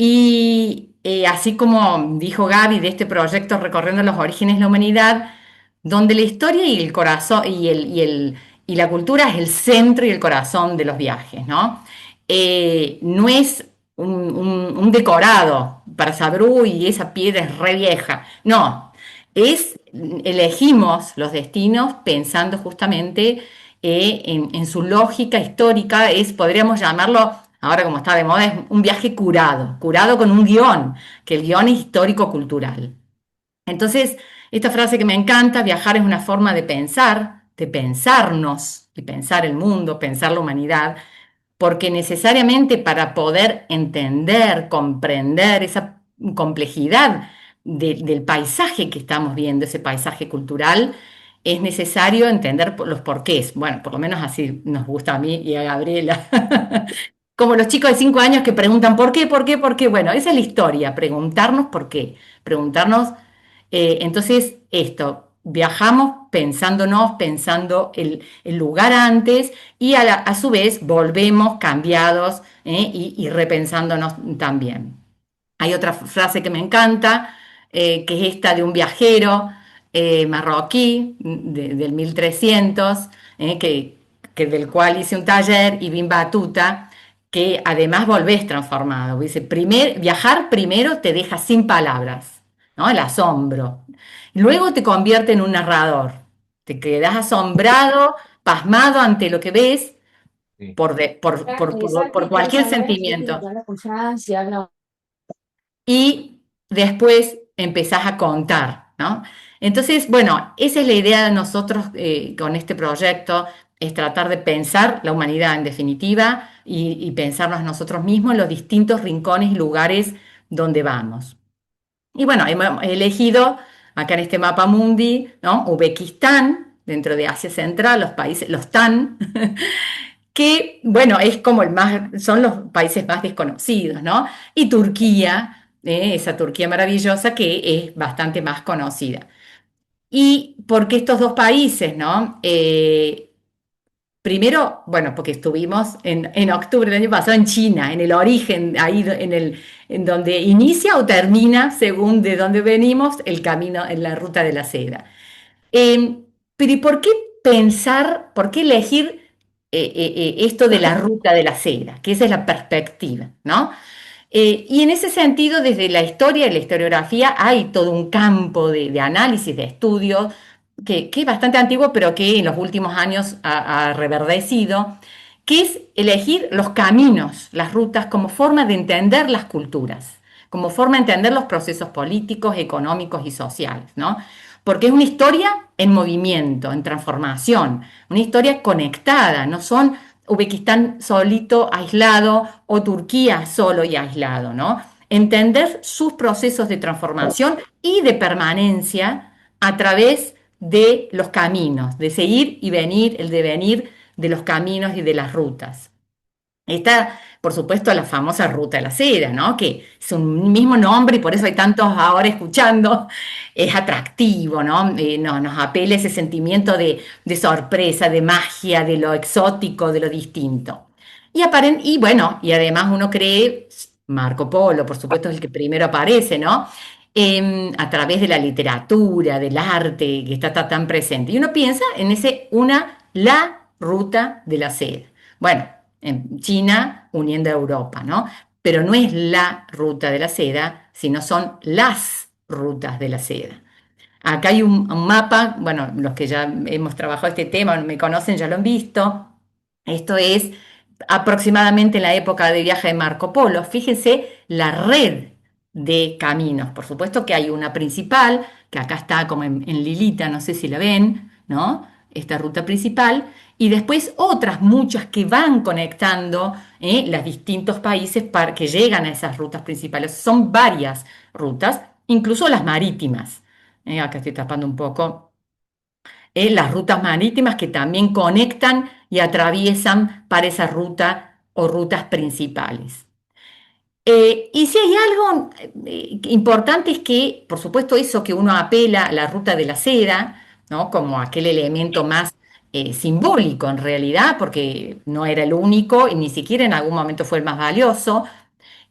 Y así como dijo Gaby de este proyecto Recorriendo los Orígenes de la Humanidad, donde la historia y el corazón y la cultura es el centro y el corazón de los viajes, ¿no? No es un decorado para saber, uy, esa piedra es re vieja. No, elegimos los destinos pensando justamente en su lógica histórica, podríamos llamarlo, ahora como está de moda, es un viaje curado, curado con un guión, que el guión es histórico-cultural. Entonces, esta frase que me encanta, viajar es una forma de pensar, de pensarnos y pensar el mundo, pensar la humanidad, porque necesariamente para poder entender, comprender esa complejidad del paisaje que estamos viendo, ese paisaje cultural, es necesario entender los porqués. Bueno, por lo menos así nos gusta a mí y a Gabriela. Como los chicos de 5 años que preguntan ¿por qué? ¿Por qué? ¿Por qué? Bueno, esa es la historia, preguntarnos por qué, preguntarnos, entonces esto, viajamos pensándonos, pensando el lugar antes y a su vez volvemos cambiados, y repensándonos también. Hay otra frase que me encanta, que es esta de un viajero marroquí del 1300, del cual hice un taller, Ibn Batuta, que además volvés transformado. Dice, viajar primero te deja sin palabras, ¿no? El asombro. Luego te convierte en un narrador. Te quedas asombrado, pasmado ante lo que ves Sí. por cualquier sentimiento. Y después empezás a contar, ¿no? Entonces, bueno, esa es la idea de nosotros con este proyecto, es tratar de pensar la humanidad en definitiva y pensarnos nosotros mismos en los distintos rincones y lugares donde vamos. Y bueno, hemos elegido acá en este mapa mundi, ¿no? Uzbekistán, dentro de Asia Central, los países, los TAN, que, bueno, es como son los países más desconocidos, ¿no? Y Turquía, esa Turquía maravillosa que es bastante más conocida. ¿Y por qué estos dos países, no? Primero, bueno, porque estuvimos en octubre del año pasado en China, en el origen, ahí en donde inicia o termina, según de dónde venimos, el camino en la ruta de la seda. Eh, pero ¿y por qué pensar, por qué elegir esto de la ruta de la seda? Que esa es la perspectiva, ¿no? Y en ese sentido, desde la historia y la historiografía hay todo un campo de análisis, de estudio, que es bastante antiguo, pero que en los últimos años ha reverdecido, que es elegir los caminos, las rutas, como forma de entender las culturas, como forma de entender los procesos políticos, económicos y sociales, ¿no? Porque es una historia en movimiento, en transformación, una historia conectada, no son Uzbekistán solito, aislado, o Turquía solo y aislado, ¿no? Entender sus procesos de transformación y de permanencia a través de los caminos, de seguir y venir, el devenir de los caminos y de las rutas. Está, por supuesto, la famosa Ruta de la Seda, ¿no? Que es un mismo nombre y por eso hay tantos ahora escuchando. Es atractivo, ¿no? Nos apela ese sentimiento de sorpresa, de magia, de lo exótico, de lo distinto. Y bueno, y además uno cree, Marco Polo, por supuesto, es el que primero aparece, ¿no? A través de la literatura, del arte, que está tan presente. Y uno piensa en la ruta de la seda. Bueno, en China uniendo a Europa, ¿no? Pero no es la ruta de la seda, sino son las rutas de la seda. Acá hay un mapa, bueno, los que ya hemos trabajado este tema, me conocen, ya lo han visto. Esto es aproximadamente en la época de viaje de Marco Polo. Fíjense la red de caminos. Por supuesto que hay una principal, que acá está como en Lilita, no sé si la ven, ¿no? Esta ruta principal. Y después otras muchas que van conectando los distintos países para que llegan a esas rutas principales. Son varias rutas, incluso las marítimas. Acá estoy tapando un poco las rutas marítimas que también conectan y atraviesan para esa ruta o rutas principales. Y si hay algo importante es que, por supuesto, eso que uno apela a la ruta de la seda, ¿no? Como aquel elemento más simbólico en realidad, porque no era el único y ni siquiera en algún momento fue el más valioso,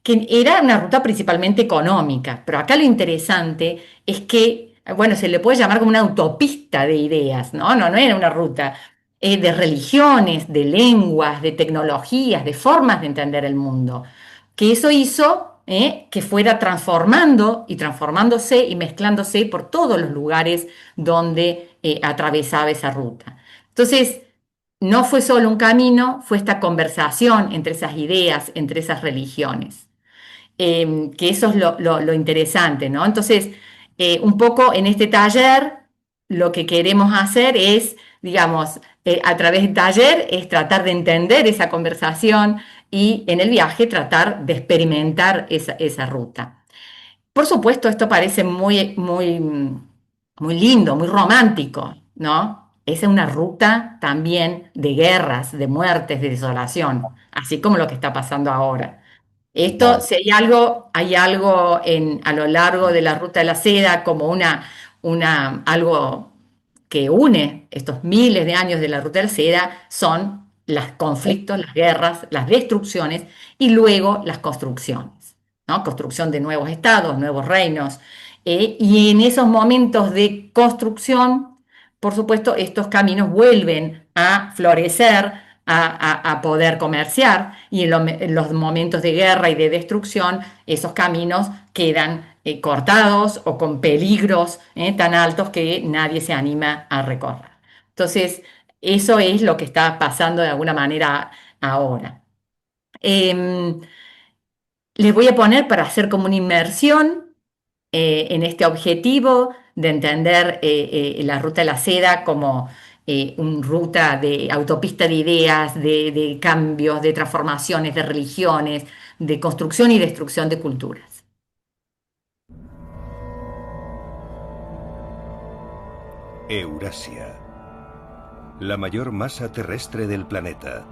que era una ruta principalmente económica, pero acá lo interesante es que, bueno, se le puede llamar como una autopista de ideas, ¿no? No era una ruta de religiones, de lenguas, de tecnologías, de formas de entender el mundo, que eso hizo que fuera transformando y transformándose y mezclándose por todos los lugares donde atravesaba esa ruta. Entonces, no fue solo un camino, fue esta conversación entre esas ideas, entre esas religiones. Que eso es lo interesante, ¿no? Entonces, un poco en este taller, lo que queremos hacer es, digamos, a través del taller, es tratar de entender esa conversación y en el viaje tratar de experimentar esa ruta. Por supuesto, esto parece muy lindo, muy romántico, ¿no? Esa es una ruta también de guerras, de muertes, de desolación, así como lo que está pasando ahora. Esto, Vale. si hay algo a lo largo de la ruta de la seda como algo que une estos miles de años de la ruta de la seda, son los conflictos, las guerras, las destrucciones y luego las construcciones, ¿no? Construcción de nuevos estados, nuevos reinos. Y en esos momentos de construcción, por supuesto, estos caminos vuelven a florecer, a poder comerciar, y en los momentos de guerra y de destrucción, esos caminos quedan cortados o con peligros tan altos que nadie se anima a recorrer. Entonces, eso es lo que está pasando de alguna manera ahora. Em, Les voy a poner para hacer como una inmersión en este objetivo de entender la ruta de la seda como una ruta de autopista de ideas, de cambios, de transformaciones, de religiones, de construcción y destrucción de culturas. Eurasia, la mayor masa terrestre del planeta.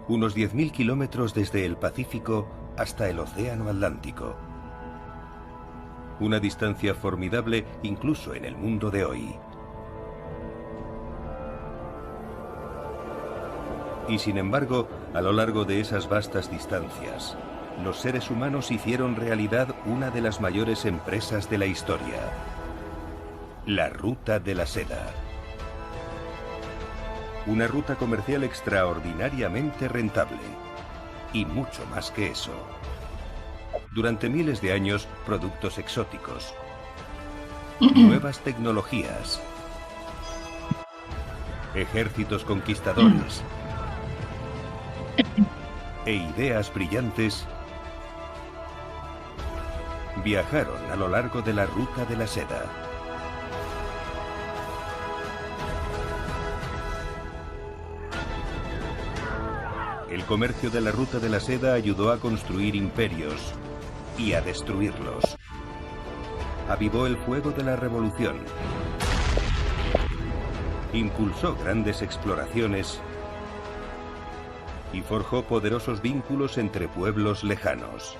Unos 10.000 kilómetros desde el Pacífico hasta el Océano Atlántico. Una distancia formidable incluso en el mundo de hoy. Y sin embargo, a lo largo de esas vastas distancias, los seres humanos hicieron realidad una de las mayores empresas de la historia: la Ruta de la Seda. Una ruta comercial extraordinariamente rentable. Y mucho más que eso. Durante miles de años, productos exóticos, nuevas tecnologías, ejércitos conquistadores e ideas brillantes viajaron a lo largo de la Ruta de la Seda. El comercio de la Ruta de la Seda ayudó a construir imperios y a destruirlos. Avivó el fuego de la revolución. Impulsó grandes exploraciones y forjó poderosos vínculos entre pueblos lejanos.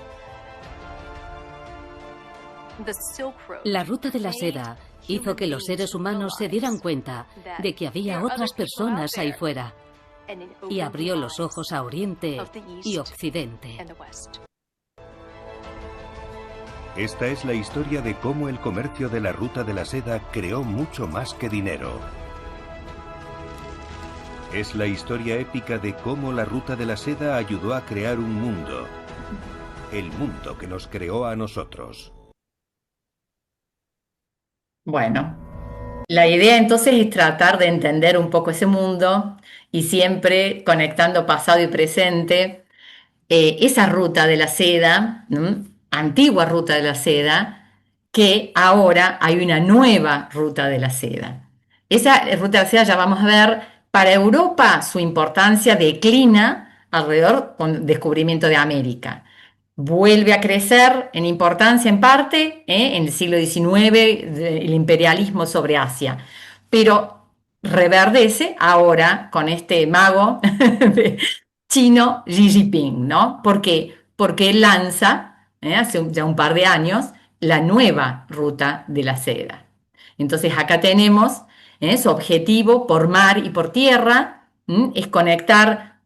La Ruta de la Seda hizo que los seres humanos se dieran cuenta de que había otras personas ahí fuera y abrió los ojos a Oriente y Occidente. Esta es la historia de cómo el comercio de la Ruta de la Seda creó mucho más que dinero. Es la historia épica de cómo la Ruta de la Seda ayudó a crear un mundo. El mundo que nos creó a nosotros. Bueno, la idea entonces es tratar de entender un poco ese mundo y siempre conectando pasado y presente, esa ruta de la seda, ¿no? Antigua ruta de la seda, que ahora hay una nueva ruta de la seda. Esa ruta de la seda ya vamos a ver, para Europa su importancia declina alrededor con el descubrimiento de América. Vuelve a crecer en importancia en parte, en el siglo XIX, el imperialismo sobre Asia, pero reverdece ahora con este mago chino Xi Jinping, ¿no? ¿Por qué? Porque él lanza, hace ya un par de años, la nueva ruta de la seda. Entonces acá tenemos su objetivo por mar y por tierra, es conectar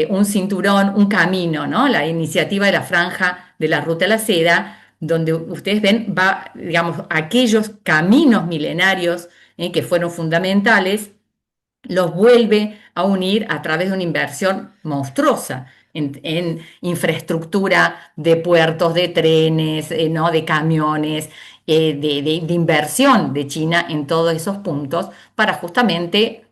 un cinturón, un camino, ¿no? La iniciativa de la Franja de la Ruta de la Seda, donde ustedes ven, va, digamos, aquellos caminos milenarios que fueron fundamentales, los vuelve a unir a través de una inversión monstruosa en infraestructura de puertos, de trenes, ¿no? De camiones, de inversión de China en todos esos puntos para justamente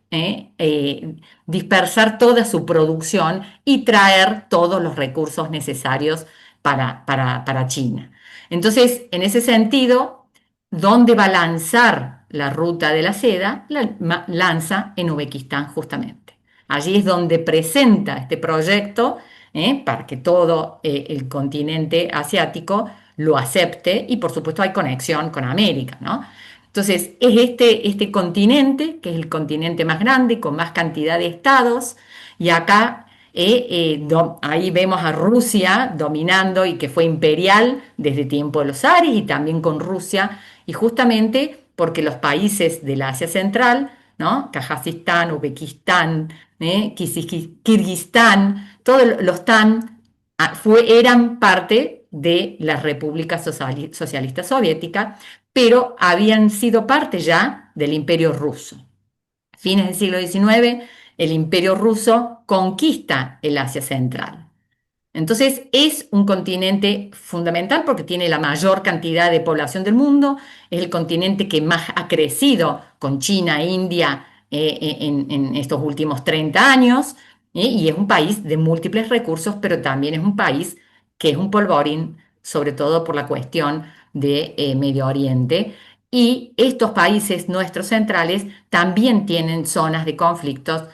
dispersar toda su producción y traer todos los recursos necesarios para China. Entonces, en ese sentido, ¿dónde va a lanzar la ruta de la seda? La lanza en Uzbekistán justamente. Allí es donde presenta este proyecto para que todo el continente asiático lo acepte y por supuesto hay conexión con América, ¿no? Entonces es este continente, que es el continente más grande, con más cantidad de estados, y acá ahí vemos a Rusia dominando y que fue imperial desde tiempo de los zares y también con Rusia, y justamente porque los países del Asia Central, ¿no? Kazajistán, Uzbekistán, Kirguistán, todos los TAN eran parte de las repúblicas socialistas soviéticas, pero habían sido parte ya del Imperio Ruso. Fines del siglo XIX, el Imperio Ruso conquista el Asia Central. Entonces es un continente fundamental porque tiene la mayor cantidad de población del mundo, es el continente que más ha crecido con China e India en estos últimos 30 años, y es un país de múltiples recursos, pero también es un país que es un polvorín, sobre todo por la cuestión de Medio Oriente. Y estos países nuestros centrales también tienen zonas de conflictos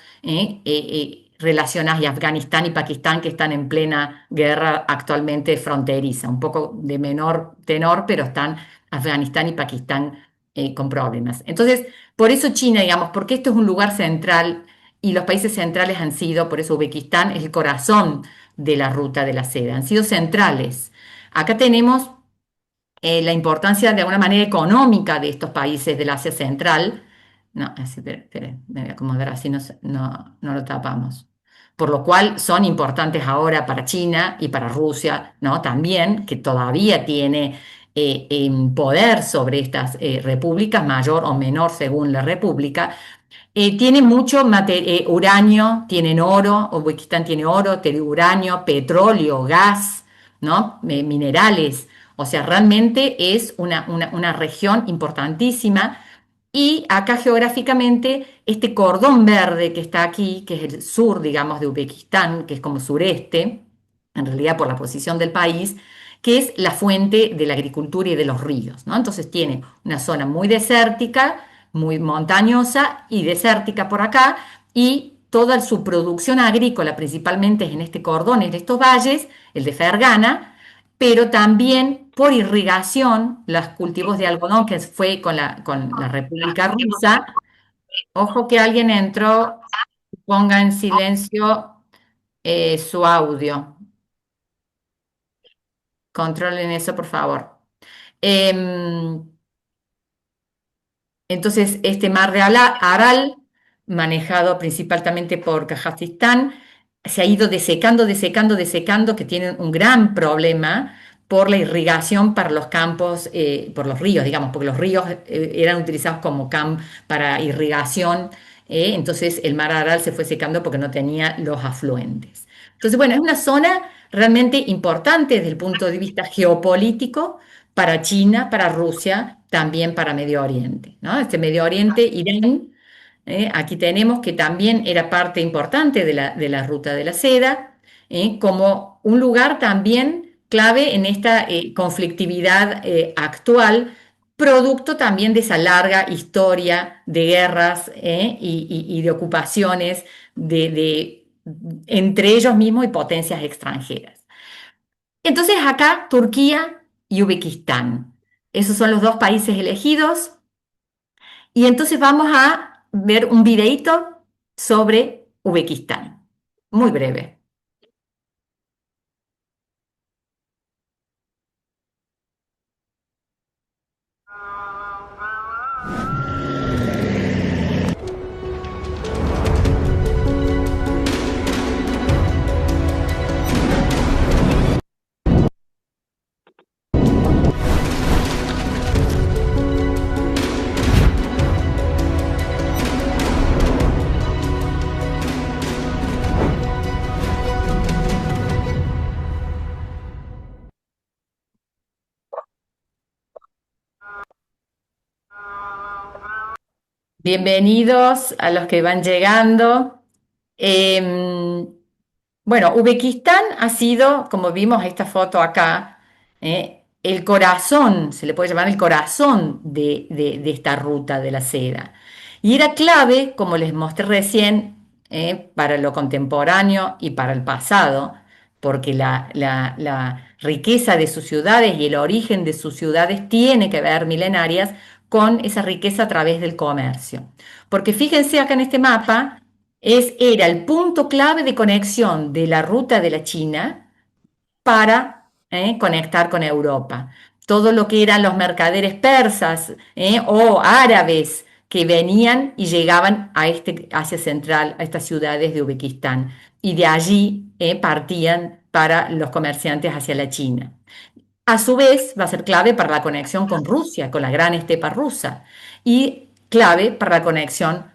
relacionadas, y Afganistán y Pakistán, que están en plena guerra actualmente fronteriza, un poco de menor tenor, pero están Afganistán y Pakistán con problemas. Entonces, por eso China, digamos, porque esto es un lugar central y los países centrales han sido, por eso Uzbekistán es el corazón de la ruta de la seda, han sido centrales. Acá tenemos la importancia de alguna manera económica de estos países del Asia Central. No, espere, me voy a acomodar así no lo tapamos. Por lo cual son importantes ahora para China y para Rusia, ¿no? También, que todavía tiene poder sobre estas repúblicas, mayor o menor según la república. Tiene mucho uranio, tienen oro, Uzbekistán tiene oro, tiene uranio, petróleo, gas, ¿no? Minerales. O sea, realmente es una región importantísima. Y acá geográficamente, este cordón verde que está aquí, que es el sur, digamos, de Uzbekistán, que es como sureste, en realidad por la posición del país, que es la fuente de la agricultura y de los ríos, ¿no? Entonces tiene una zona muy desértica, muy montañosa y desértica por acá, y toda su producción agrícola principalmente es en este cordón, en estos valles, el de Fergana, pero también por irrigación, los cultivos de algodón, que fue con la República Rusa. Ojo que alguien entró, ponga en silencio su audio. Controlen eso, por favor. Em, Entonces, este mar de Aral, manejado principalmente por Kazajistán, se ha ido desecando, que tienen un gran problema por la irrigación para los campos, por los ríos, digamos, porque los ríos eran utilizados como para irrigación, entonces el mar Aral se fue secando porque no tenía los afluentes. Entonces, bueno, es una zona realmente importante desde el punto de vista geopolítico para China, para Rusia, también para Medio Oriente, ¿no? Este Medio Oriente, Irán, aquí tenemos que también era parte importante de la ruta de la seda, como un lugar también clave en esta conflictividad actual, producto también de esa larga historia de guerras y de ocupaciones entre ellos mismos y potencias extranjeras. Entonces acá Turquía y Uzbekistán. Esos son los dos países elegidos. Y entonces vamos a ver un videíto sobre Uzbekistán. Muy breve. Bienvenidos a los que van llegando. Em, bueno, Uzbekistán ha sido, como vimos esta foto acá, el corazón, se le puede llamar el corazón de esta ruta de la seda. Y era clave, como les mostré recién, para lo contemporáneo y para el pasado, porque la riqueza de sus ciudades y el origen de sus ciudades tiene que ver, milenarias, con esa riqueza a través del comercio. Porque fíjense acá en este mapa, era el punto clave de conexión de la ruta de la China para conectar con Europa. Todo lo que eran los mercaderes persas o árabes que venían y llegaban a este Asia Central, a estas ciudades de Uzbekistán, y de allí partían para los comerciantes hacia la China. A su vez, va a ser clave para la conexión con Rusia, con la gran estepa rusa, y clave para la conexión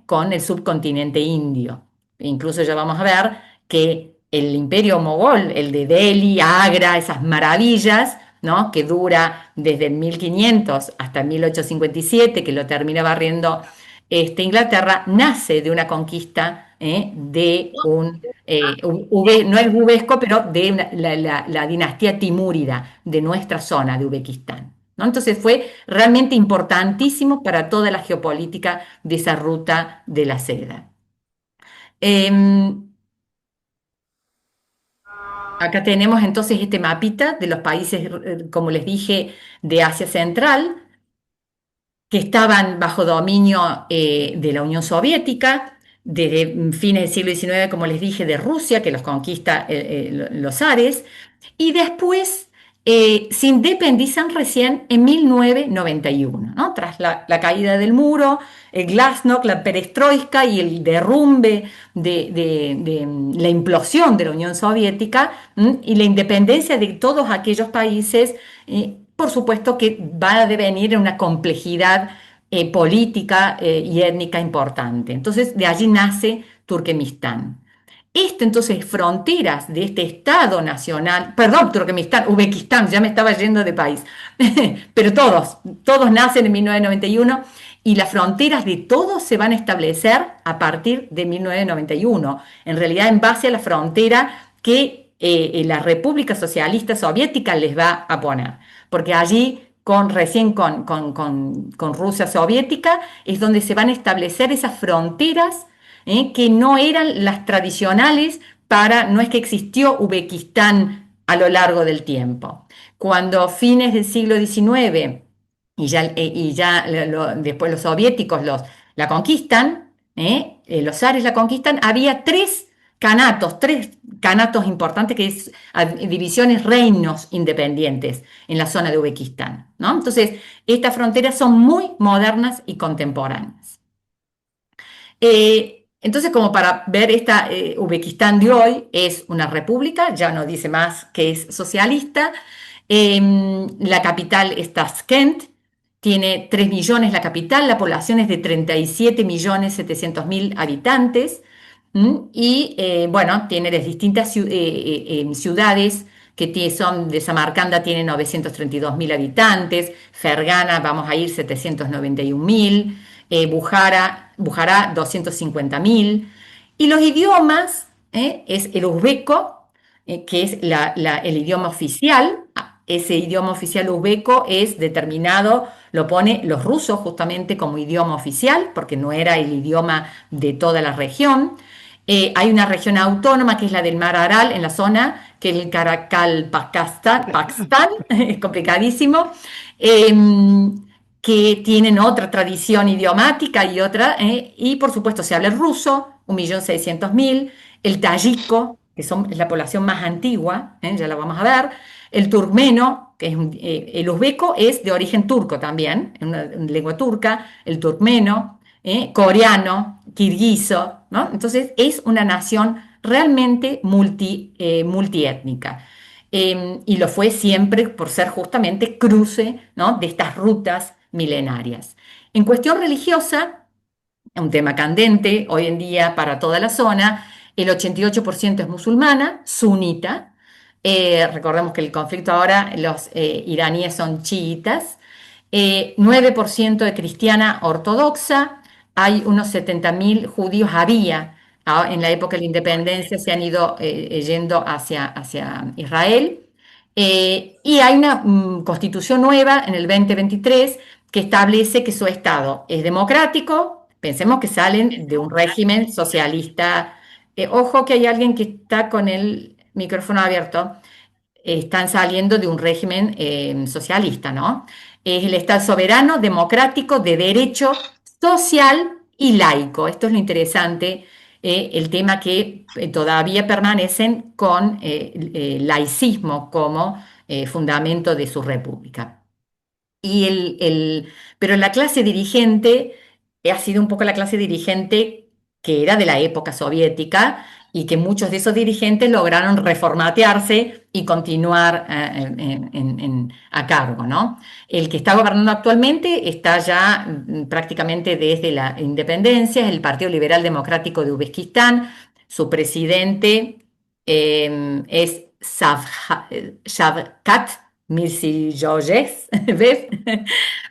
con el subcontinente indio. Incluso ya vamos a ver que el imperio mogol, el de Delhi, Agra, esas maravillas, ¿no? Que dura desde el 1500 hasta 1857, que lo termina barriendo Inglaterra, nace de una conquista de no es Ubesco, pero de la dinastía timúrida de nuestra zona de Uzbekistán, ¿no? Entonces fue realmente importantísimo para toda la geopolítica de esa ruta de la seda. Acá tenemos entonces este mapita de los países, como les dije, de Asia Central, que estaban bajo dominio de la Unión Soviética, desde fines del siglo XIX, como les dije, de Rusia, que los conquista los zares, y después se independizan recién en 1991, ¿no? Tras la caída del muro, el glasnost, la perestroika y el derrumbe de la implosión de la Unión Soviética y la independencia de todos aquellos países. Por supuesto que va a devenir en una complejidad política y étnica importante. Entonces, de allí nace Turkmenistán. Entonces, fronteras de este Estado nacional, perdón, Turkmenistán, Uzbekistán, ya me estaba yendo de país, pero todos nacen en 1991 y las fronteras de todos se van a establecer a partir de 1991, en realidad en base a la frontera que la República Socialista Soviética les va a poner, porque allí recién con Rusia soviética es donde se van a establecer esas fronteras que no eran las tradicionales no es que existió Uzbekistán a lo largo del tiempo. Cuando fines del siglo XIX después los soviéticos la conquistan, los zares la conquistan, había tres canatos importantes, que es divisiones, reinos independientes en la zona de Uzbekistán, ¿no? Entonces, estas fronteras son muy modernas y contemporáneas. Entonces, como para ver esta Uzbekistán de hoy, es una república, ya no dice más que es socialista. La capital es Tashkent, tiene 3 millones la capital, la población es de 37.700.000 habitantes. Y bueno, tiene las distintas ciudades que son de Samarcanda, tiene 932.000 habitantes, Fergana, vamos a ir 791.000, Bujará 250.000. Y los idiomas, es el uzbeco, que es el idioma oficial. Ese idioma oficial uzbeco es determinado, lo pone los rusos justamente como idioma oficial, porque no era el idioma de toda la región. Hay una región autónoma que es la del Mar Aral en la zona, que es el Pakistán, es complicadísimo, que tienen otra tradición idiomática y por supuesto se habla el ruso, 1.600.000, el tayiko, que es la población más antigua, ya la vamos a ver, el turkmeno, que es el uzbeco es de origen turco también, en una lengua turca, el turkmeno, coreano, kirguiso, ¿no? Entonces es una nación realmente multiétnica. Y lo fue siempre por ser justamente cruce, ¿no? De estas rutas milenarias. En cuestión religiosa, un tema candente hoy en día para toda la zona, el 88% es musulmana, sunita. Recordemos que el conflicto ahora, los iraníes son chiitas. 9% de cristiana ortodoxa, hay unos 70.000 judíos, había, en la época de la independencia se han ido yendo hacia Israel. Y hay una constitución nueva en el 2023 que establece que su Estado es democrático. Pensemos que salen de un régimen socialista. Ojo que hay alguien que está con el micrófono abierto. Están saliendo de un régimen socialista, ¿no? Es el Estado soberano, democrático, de derecho, social y laico. Esto es lo interesante, el tema que todavía permanecen con laicismo como fundamento de su república. Pero la clase dirigente ha sido un poco la clase dirigente que era de la época soviética y que muchos de esos dirigentes lograron reformatearse y continuar a cargo, ¿no? El que está gobernando actualmente está ya prácticamente desde la independencia, es el Partido Liberal Democrático de Uzbekistán. Su presidente es Shavkat Mirziyoyev, ¿ves?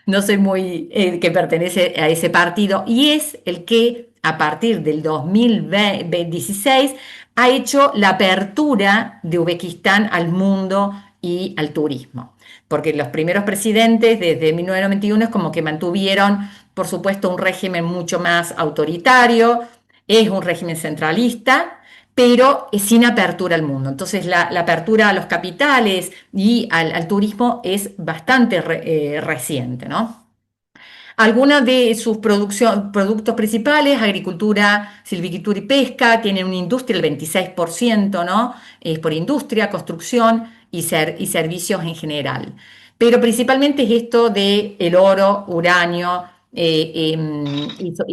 No soy muy que pertenece a ese partido, y es el que a partir del 2016 ha hecho la apertura de Uzbekistán al mundo y al turismo. Porque los primeros presidentes desde 1991 es como que mantuvieron, por supuesto, un régimen mucho más autoritario, es un régimen centralista, pero sin apertura al mundo. Entonces la apertura a los capitales y al turismo es bastante reciente, ¿no? Algunos de sus productos principales, agricultura, silvicultura y pesca, tienen una industria, el 26%, ¿no? Es por industria, construcción y servicios en general. Pero principalmente es esto de el oro, uranio, y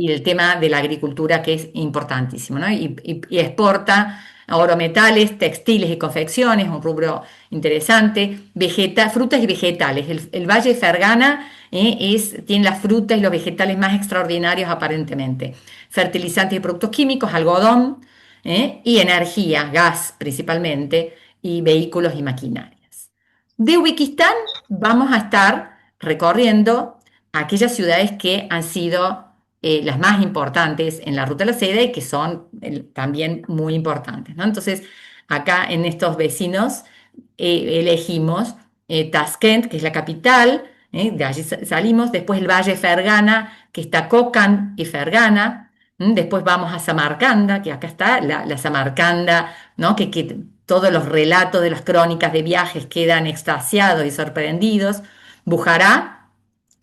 el tema de la agricultura, que es importantísimo, ¿no? Y exporta oro, metales, textiles y confecciones, un rubro interesante, frutas y vegetales. El Valle de Fergana tiene las frutas y los vegetales más extraordinarios aparentemente. Fertilizantes y productos químicos, algodón, y energía, gas principalmente, y vehículos y maquinarias. De Uzbekistán vamos a estar recorriendo aquellas ciudades que han sido las más importantes en la Ruta de la Seda y que son también muy importantes, ¿no? Entonces, acá en estos vecinos elegimos Tashkent, que es la capital, de allí salimos, después el Valle Fergana, que está Kokand y Fergana, después vamos a Samarcanda, que acá está la Samarcanda, ¿no? Que todos los relatos de las crónicas de viajes quedan extasiados y sorprendidos, Bujará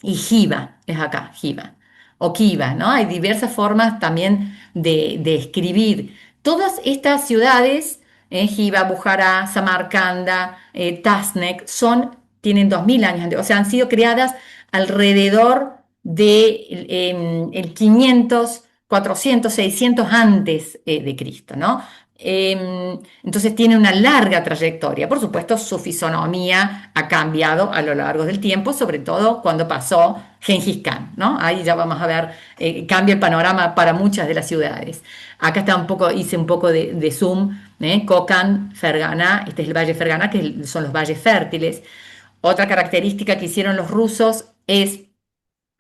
y Jiva, es acá, Jiva, o Kiva, ¿no? Hay diversas formas también de escribir. Todas estas ciudades, Jiva, Bujará, Samarcanda, Tashkent, tienen 2000 años, o sea, han sido creadas alrededor de el 500, 400, 600 antes de Cristo, ¿no? Entonces tiene una larga trayectoria. Por supuesto, su fisonomía ha cambiado a lo largo del tiempo, sobre todo cuando pasó Gengis Khan, ¿no? Ahí ya vamos a ver, cambia el panorama para muchas de las ciudades. Acá hice un poco de zoom, Kokand, Fergana, este es el Valle Fergana, que son los valles fértiles. Otra característica que hicieron los rusos es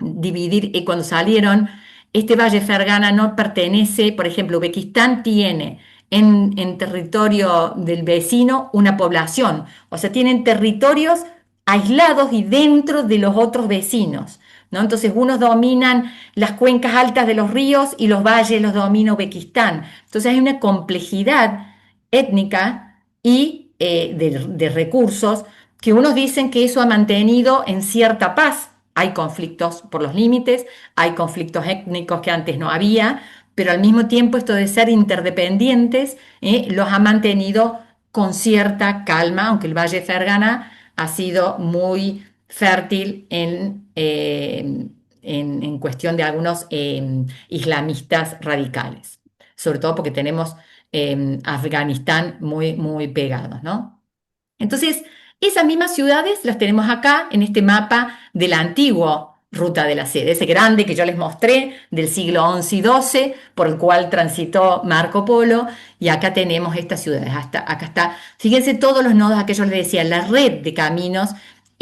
dividir, y cuando salieron, este Valle Fergana no pertenece, por ejemplo, Uzbekistán tiene en territorio del vecino una población, o sea, tienen territorios aislados y dentro de los otros vecinos, ¿no? Entonces, unos dominan las cuencas altas de los ríos y los valles los domina Uzbekistán. Entonces, hay una complejidad étnica y de recursos que unos dicen que eso ha mantenido en cierta paz. Hay conflictos por los límites, hay conflictos étnicos que antes no había, pero al mismo tiempo esto de ser interdependientes los ha mantenido con cierta calma, aunque el Valle Fergana ha sido muy fértil en cuestión de algunos islamistas radicales, sobre todo porque tenemos Afganistán muy, muy pegados, ¿no? Entonces, esas mismas ciudades las tenemos acá en este mapa de la antigua Ruta de la Seda, ese grande que yo les mostré del siglo XI y XII, por el cual transitó Marco Polo, y acá tenemos estas ciudades. Acá está, fíjense todos los nodos, aquellos les decía, la red de caminos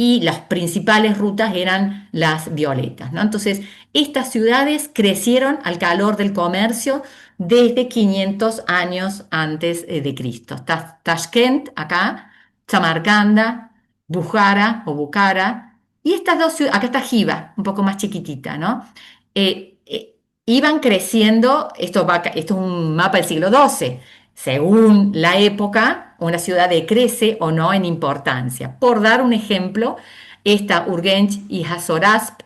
y las principales rutas eran las violetas, ¿no? Entonces, estas ciudades crecieron al calor del comercio desde 500 años antes de Cristo. Tashkent, acá, Samarcanda, Bukhara o Bukhara, y estas dos ciudades, acá está Jiva, un poco más chiquitita, ¿no? Iban creciendo, esto es un mapa del siglo XII, según la época, una ciudad decrece o no en importancia. Por dar un ejemplo, esta Urgench y Hazorasp,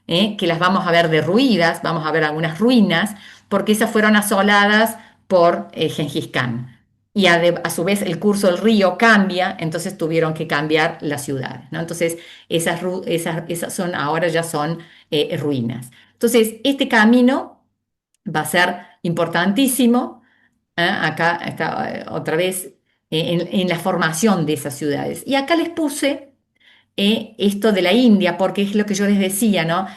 que las vamos a ver derruidas, vamos a ver algunas ruinas, porque esas fueron asoladas por Gengis Khan. Y a su vez el curso del río cambia, entonces tuvieron que cambiar las ciudades, ¿no? Entonces esas son, ahora ya son ruinas. Entonces este camino va a ser importantísimo. Acá está otra vez en la formación de esas ciudades. Y acá les puse esto de la India, porque es lo que yo les decía, ¿no?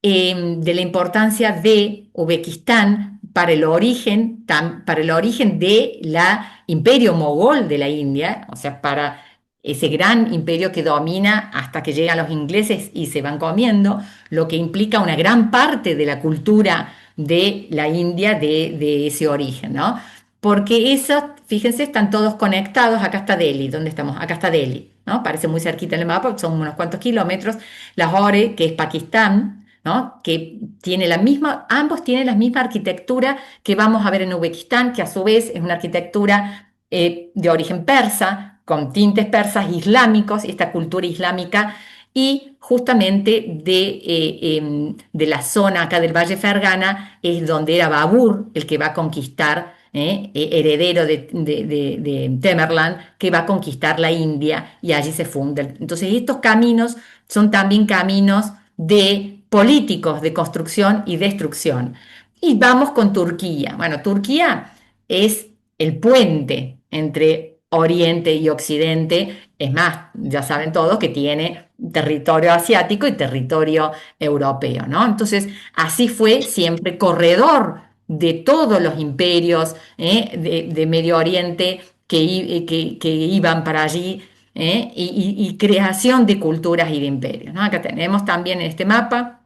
De la importancia de Uzbekistán para el origen de la imperio mogol de la India, o sea, para ese gran imperio que domina hasta que llegan los ingleses y se van comiendo, lo que implica una gran parte de la cultura de la India de ese origen, ¿no? Porque esos, fíjense, están todos conectados. Acá está Delhi, ¿dónde estamos? Acá está Delhi, ¿no? Parece muy cerquita en el mapa, son unos cuantos kilómetros. Lahore, que es Pakistán, ¿no? Que tiene la misma, ambos tienen la misma arquitectura que vamos a ver en Uzbekistán, que a su vez es una arquitectura de origen persa, con tintes persas islámicos, esta cultura islámica, y justamente de la zona acá del Valle Fergana es donde era Babur el que va a conquistar, heredero de Tamerlán, que va a conquistar la India y allí se funde. Entonces estos caminos son también caminos de políticos de construcción y destrucción. Y vamos con Turquía. Bueno, Turquía es el puente entre Oriente y Occidente. Es más, ya saben todos que tiene territorio asiático y territorio europeo, ¿no? Entonces, así fue siempre corredor de todos los imperios de Medio Oriente que iban para allí, y creación de culturas y de imperios, ¿no? Acá tenemos también en este mapa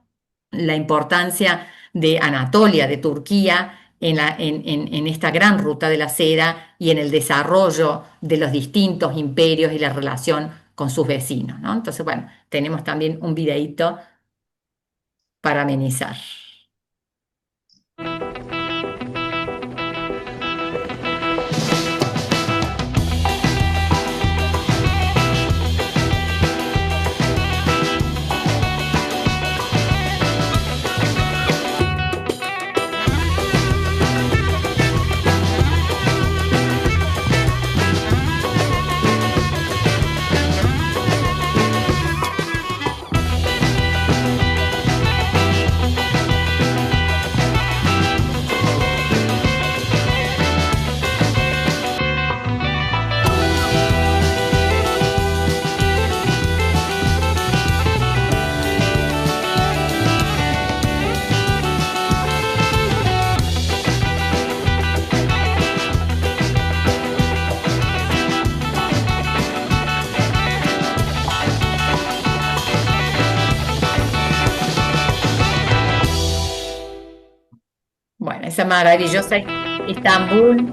la importancia de Anatolia, de Turquía, en esta gran ruta de la seda y en el desarrollo de los distintos imperios y la relación con sus vecinos, ¿no? Entonces, bueno, tenemos también un videíto para amenizar. Bueno, esa maravillosa Estambul,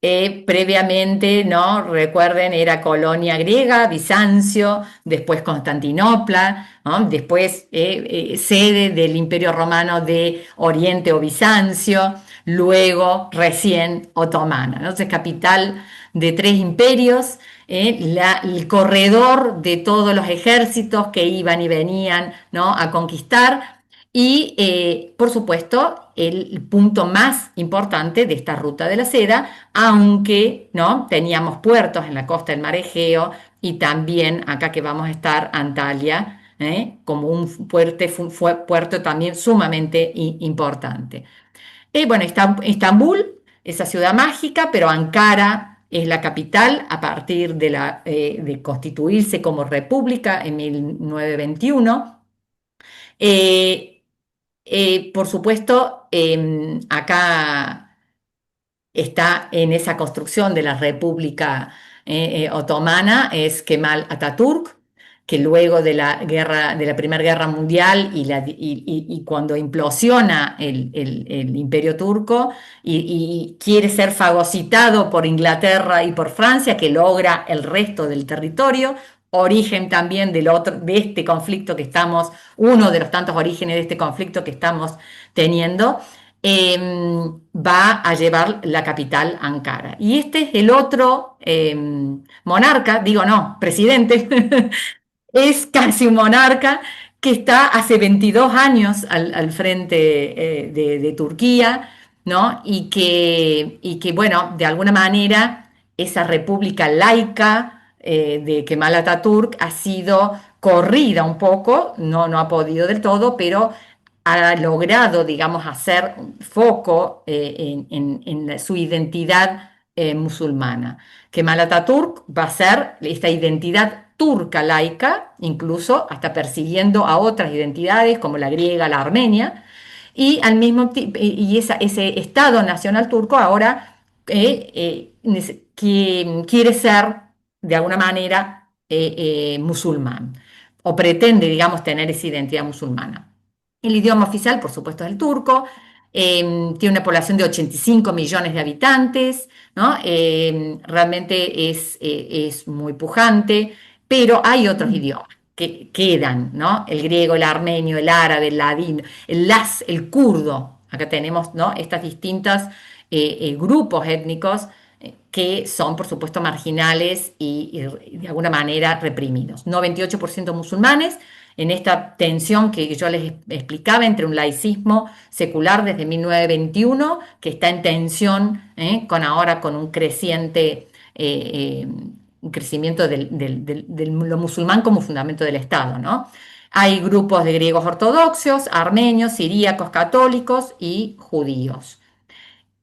previamente, ¿no? Recuerden, era colonia griega, Bizancio, después Constantinopla, ¿no? Después sede del Imperio Romano de Oriente o Bizancio, luego recién otomana, ¿no? Entonces, capital de tres imperios, el corredor de todos los ejércitos que iban y venían, ¿no? A conquistar. Y, por supuesto, el punto más importante de esta ruta de la seda, aunque ¿no? teníamos puertos en la costa del Mar Egeo y también acá que vamos a estar, Antalya, como un puerto también sumamente importante. Bueno, Estambul, esa ciudad mágica, pero Ankara es la capital a partir de constituirse como república en 1921. Por supuesto, acá está en esa construcción de la República Otomana, es Kemal Atatürk, que luego de de la Primera Guerra Mundial y cuando implosiona el Imperio Turco y quiere ser fagocitado por Inglaterra y por Francia, que logra el resto del territorio, origen también de este conflicto que estamos, uno de los tantos orígenes de este conflicto que estamos teniendo, va a llevar la capital Ankara. Y este es el otro monarca, digo no, presidente, es casi un monarca que está hace 22 años al frente de Turquía, ¿no? Y que, bueno, de alguna manera esa república laica de Kemal Atatürk ha sido corrida un poco, no ha podido del todo, pero ha logrado, digamos, hacer foco en su identidad musulmana. Kemal Atatürk va a ser esta identidad turca laica, incluso hasta persiguiendo a otras identidades como la griega, la armenia, y al mismo y ese Estado nacional turco ahora que quiere ser de alguna manera musulmán o pretende, digamos, tener esa identidad musulmana. El idioma oficial, por supuesto, es el turco. Tiene una población de 85 millones de habitantes, ¿no? Realmente es muy pujante, pero hay otros idiomas que quedan, ¿no? El griego, el armenio, el árabe, el ladino, el kurdo. Acá tenemos, ¿no? Estos distintos grupos étnicos que son, por supuesto, marginales y de alguna manera reprimidos. 98% musulmanes, en esta tensión que yo les explicaba entre un laicismo secular desde 1921, que está en tensión con un creciente un crecimiento de lo musulmán como fundamento del Estado, ¿no? Hay grupos de griegos ortodoxos, armenios, siríacos, católicos y judíos.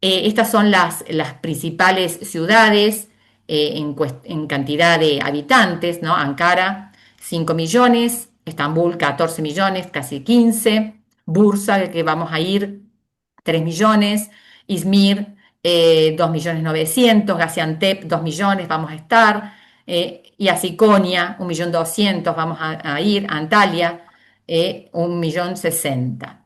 Estas son las principales ciudades en cantidad de habitantes, ¿no? Ankara, 5 millones, Estambul, 14 millones, casi 15, Bursa, que vamos a ir, 3 millones, Izmir, 2 millones 900, Gaziantep, 2 millones, vamos a estar, y así Konya, 1 millón 200, vamos a ir, Antalya, 1 millón 60.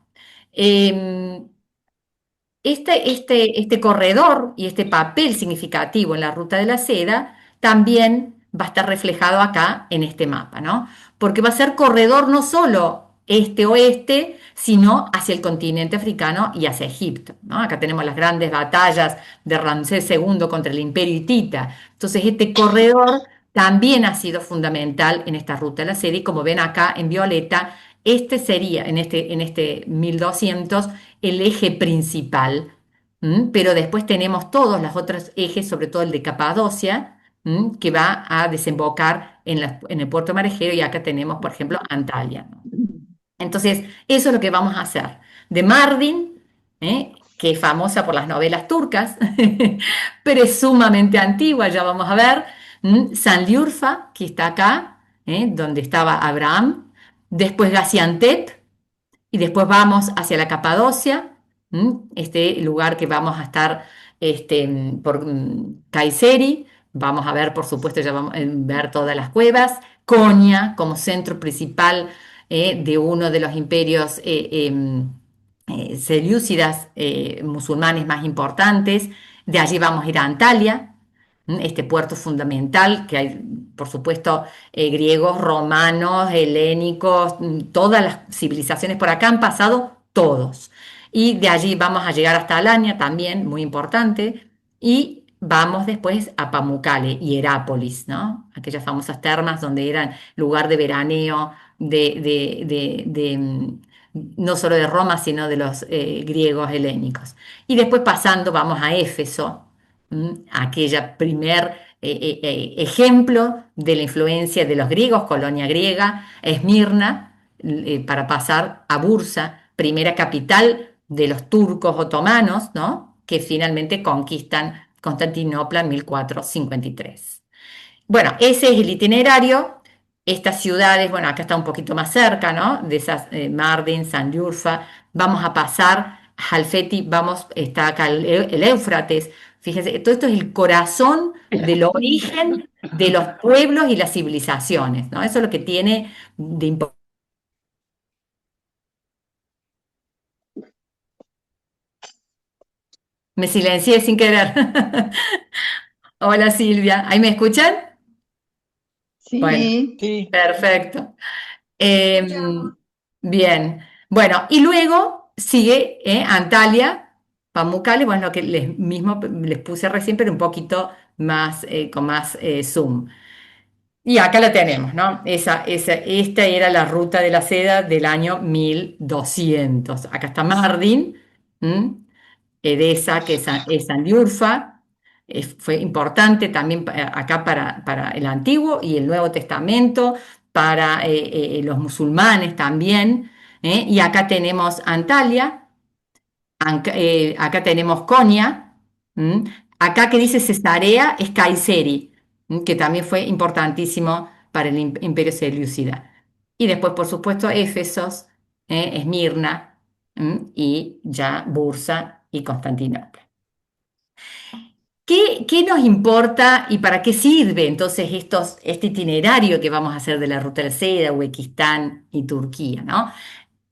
Este corredor y este papel significativo en la ruta de la seda también va a estar reflejado acá en este mapa, ¿no? Porque va a ser corredor no solo este-oeste, sino hacia el continente africano y hacia Egipto, ¿no? Acá tenemos las grandes batallas de Ramsés II contra el Imperio Hitita. Entonces, este corredor también ha sido fundamental en esta ruta de la seda y como ven acá en violeta, este sería en este 1200 el eje principal, pero después tenemos todos los otros ejes, sobre todo el de Capadocia, que va a desembocar en el puerto marejero y acá tenemos, por ejemplo, Antalya, ¿no? Entonces, eso es lo que vamos a hacer. De Mardin, que es famosa por las novelas turcas, pero es sumamente antigua, ya vamos a ver. Sanliurfa, que está acá, donde estaba Abraham. Después Gaziantep, y después vamos hacia la Capadocia, este lugar que vamos a estar por Kayseri. Vamos a ver, por supuesto, ya vamos a ver todas las cuevas. Konya como centro principal de uno de los imperios selyúcidas musulmanes más importantes. De allí vamos a ir a Antalya, este puerto fundamental, que hay, por supuesto, griegos, romanos, helénicos, todas las civilizaciones por acá han pasado, todos. Y de allí vamos a llegar hasta Alania, también muy importante, y vamos después a Pamukkale y Herápolis, ¿no? Aquellas famosas termas donde eran lugar de veraneo no solo de Roma, sino de los griegos helénicos. Y después pasando, vamos a Éfeso, aquella primer ejemplo de la influencia de los griegos, colonia griega, Esmirna, para pasar a Bursa, primera capital de los turcos otomanos, ¿no? Que finalmente conquistan Constantinopla en 1453. Bueno, ese es el itinerario. Estas ciudades, bueno, acá está un poquito más cerca, ¿no? De esas, Mardin, Sanliurfa, vamos a pasar Halfeti, está acá el Éufrates, Fíjense, todo esto es el corazón del origen de los pueblos y las civilizaciones, ¿no? Eso es lo que tiene de importante. Me silencié sin querer. Hola Silvia, ¿ahí me escuchan? Bueno, Sí, Sí, perfecto. Bien, bueno, y luego sigue Antalya, Pamukkale, bueno, lo que mismo les puse recién, pero un poquito más, con más zoom. Y acá la tenemos, ¿no? Esta era la ruta de la seda del año 1200. Acá está Mardin, ¿m? Edesa, que es Sandiurfa, fue importante también acá para el Antiguo y el Nuevo Testamento, para los musulmanes también. Y acá tenemos Antalya, acá tenemos Konya, ¿m? Acá que dice Cesarea es Kayseri, que también fue importantísimo para el Imperio Seleucida. Y después, por supuesto, Éfesos, Esmirna, y ya Bursa y Constantinopla. ¿Qué nos importa y para qué sirve entonces este itinerario que vamos a hacer de la Ruta de la Seda, Uzbekistán y Turquía, ¿no?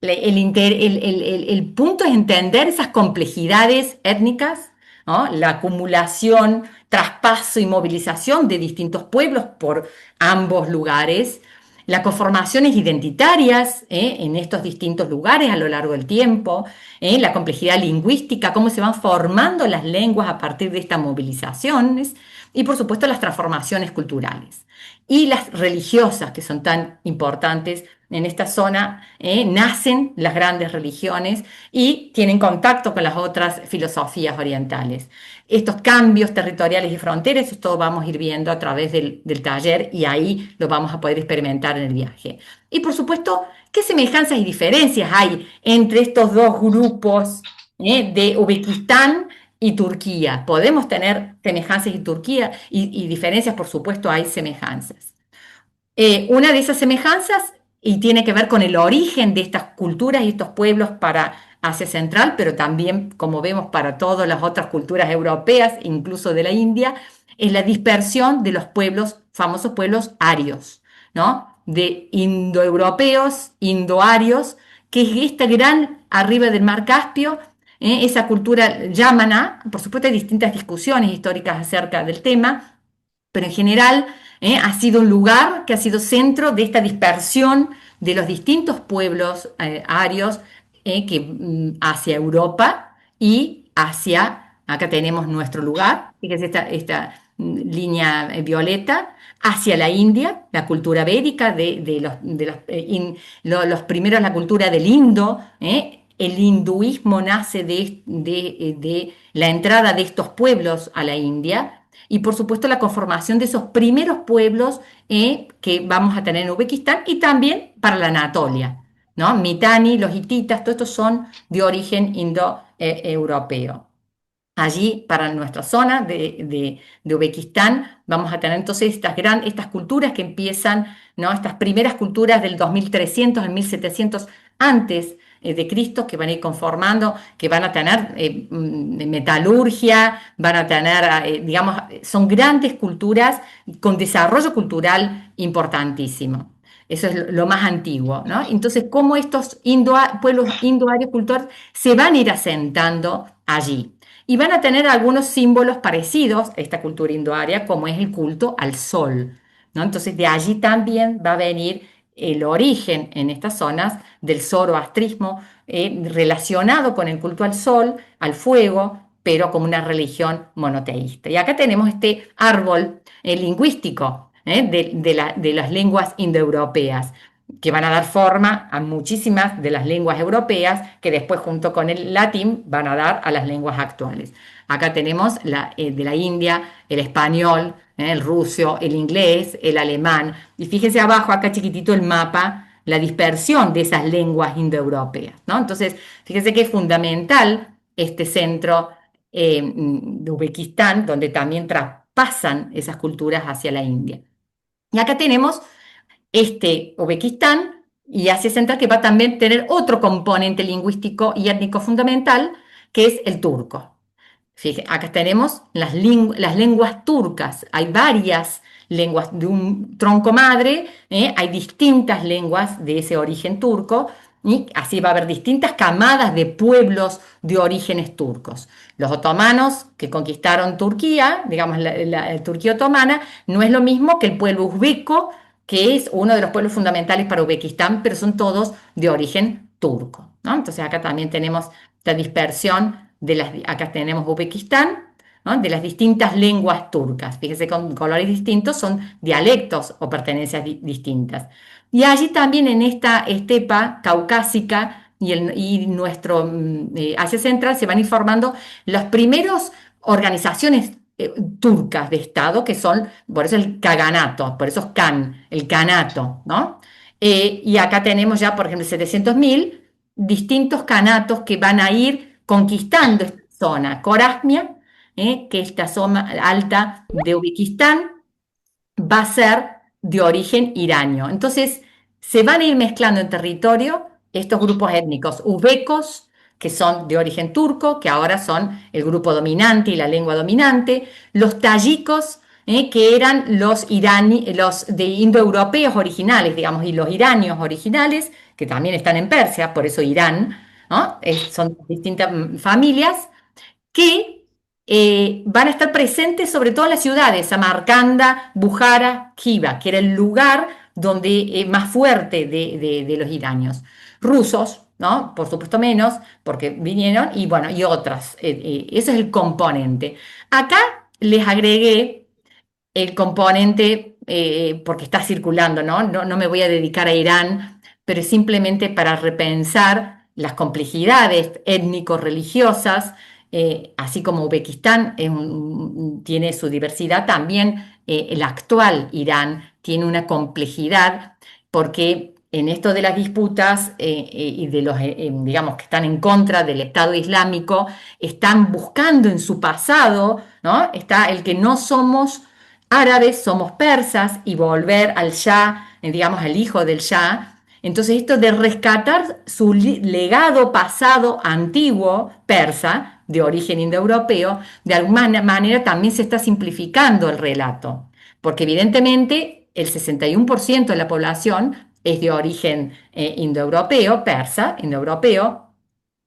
El punto es entender esas complejidades étnicas, ¿no? La acumulación, traspaso y movilización de distintos pueblos por ambos lugares, las conformaciones identitarias en estos distintos lugares a lo largo del tiempo, la complejidad lingüística, cómo se van formando las lenguas a partir de estas movilizaciones y por supuesto las transformaciones culturales y las religiosas que son tan importantes en esta zona. Nacen las grandes religiones y tienen contacto con las otras filosofías orientales. Estos cambios territoriales y fronteras, esto vamos a ir viendo a través del taller y ahí lo vamos a poder experimentar en el viaje. Y por supuesto, ¿qué semejanzas y diferencias hay entre estos dos grupos de Uzbekistán y Turquía? Podemos tener semejanzas y Turquía y diferencias, por supuesto, hay semejanzas. Una de esas semejanzas y tiene que ver con el origen de estas culturas y estos pueblos para Asia Central, pero también, como vemos, para todas las otras culturas europeas, incluso de la India, es la dispersión de los pueblos, famosos pueblos arios, ¿no? De indoeuropeos, indoarios, que es esta gran, arriba del mar Caspio, esa cultura yámana. Por supuesto hay distintas discusiones históricas acerca del tema, pero en general ha sido un lugar que ha sido centro de esta dispersión de los distintos pueblos arios hacia Europa y acá tenemos nuestro lugar, fíjense esta línea violeta, hacia la India, la cultura védica los primeros, la cultura del Indo. El hinduismo nace de la entrada de estos pueblos a la India y por supuesto la conformación de esos primeros pueblos que vamos a tener en Uzbekistán y también para la Anatolia, ¿no? Mitanni, los hititas, todos estos son de origen indoeuropeo. Allí, para nuestra zona de Uzbekistán, vamos a tener entonces estas culturas que empiezan, ¿no? Estas primeras culturas del 2300 al 1700 antes de Cristo, que van a ir conformando, que van a tener metalurgia, van a tener, digamos, son grandes culturas con desarrollo cultural importantísimo. Eso es lo más antiguo, ¿no? Entonces, cómo estos pueblos indoarios cultores se van a ir asentando allí. Y van a tener algunos símbolos parecidos a esta cultura indoaria, como es el culto al sol, ¿no? Entonces, de allí también va a venir el origen en estas zonas del zoroastrismo, relacionado con el culto al sol, al fuego, pero como una religión monoteísta. Y acá tenemos este árbol lingüístico de las lenguas indoeuropeas, que van a dar forma a muchísimas de las lenguas europeas, que después junto con el latín van a dar a las lenguas actuales. Acá tenemos de la India, el español, el ruso, el inglés, el alemán. Y fíjese abajo, acá chiquitito el mapa, la dispersión de esas lenguas indoeuropeas, ¿no? Entonces, fíjese que es fundamental este centro de Uzbekistán, donde también traspasan esas culturas hacia la India. Y acá tenemos Uzbekistán y Asia Central, que va a también tener otro componente lingüístico y étnico fundamental, que es el turco. Acá tenemos las lenguas turcas. Hay varias lenguas de un tronco madre, hay distintas lenguas de ese origen turco, y así va a haber distintas camadas de pueblos de orígenes turcos. Los otomanos que conquistaron Turquía, digamos la Turquía otomana, no es lo mismo que el pueblo uzbeco, que es uno de los pueblos fundamentales para Uzbekistán, pero son todos de origen turco, ¿no? Entonces acá también tenemos la dispersión acá tenemos Uzbekistán, ¿no? De las distintas lenguas turcas. Fíjese, con colores distintos son dialectos o pertenencias distintas. Y allí también en esta estepa caucásica y nuestro Asia Central se van informando las primeras organizaciones turcas de Estado, que son, por eso el Kaganato, por eso es el Kanato, ¿no? Y acá tenemos ya, por ejemplo, 700.000 distintos kanatos que van a ir conquistando esta zona. Corasmia, que es esta zona alta de Uzbekistán, va a ser de origen iranio. Entonces, se van a ir mezclando en territorio estos grupos étnicos uzbecos, que son de origen turco, que ahora son el grupo dominante y la lengua dominante, los tayikos, que eran los de indoeuropeos originales, digamos, y los iranios originales, que también están en Persia, por eso Irán, ¿no? Son distintas familias que van a estar presentes sobre todo en las ciudades, Samarcanda, Bujara, Khiva, que era el lugar donde, más fuerte de los iranios. Rusos, ¿no? Por supuesto menos, porque vinieron, y bueno, y otras. Ese es el componente. Acá les agregué el componente, porque está circulando, ¿no? No me voy a dedicar a Irán, pero simplemente para repensar las complejidades étnico-religiosas, así como Uzbekistán tiene su diversidad, también el actual Irán tiene una complejidad, porque en esto de las disputas y de los, digamos, que están en contra del Estado Islámico, están buscando en su pasado, ¿no? Está el que no somos árabes, somos persas, y volver al Shah, digamos, al hijo del Shah. Entonces, esto de rescatar su legado pasado antiguo persa, de origen indoeuropeo, de alguna manera también se está simplificando el relato, porque evidentemente el 61% de la población es de origen indoeuropeo, persa, indoeuropeo,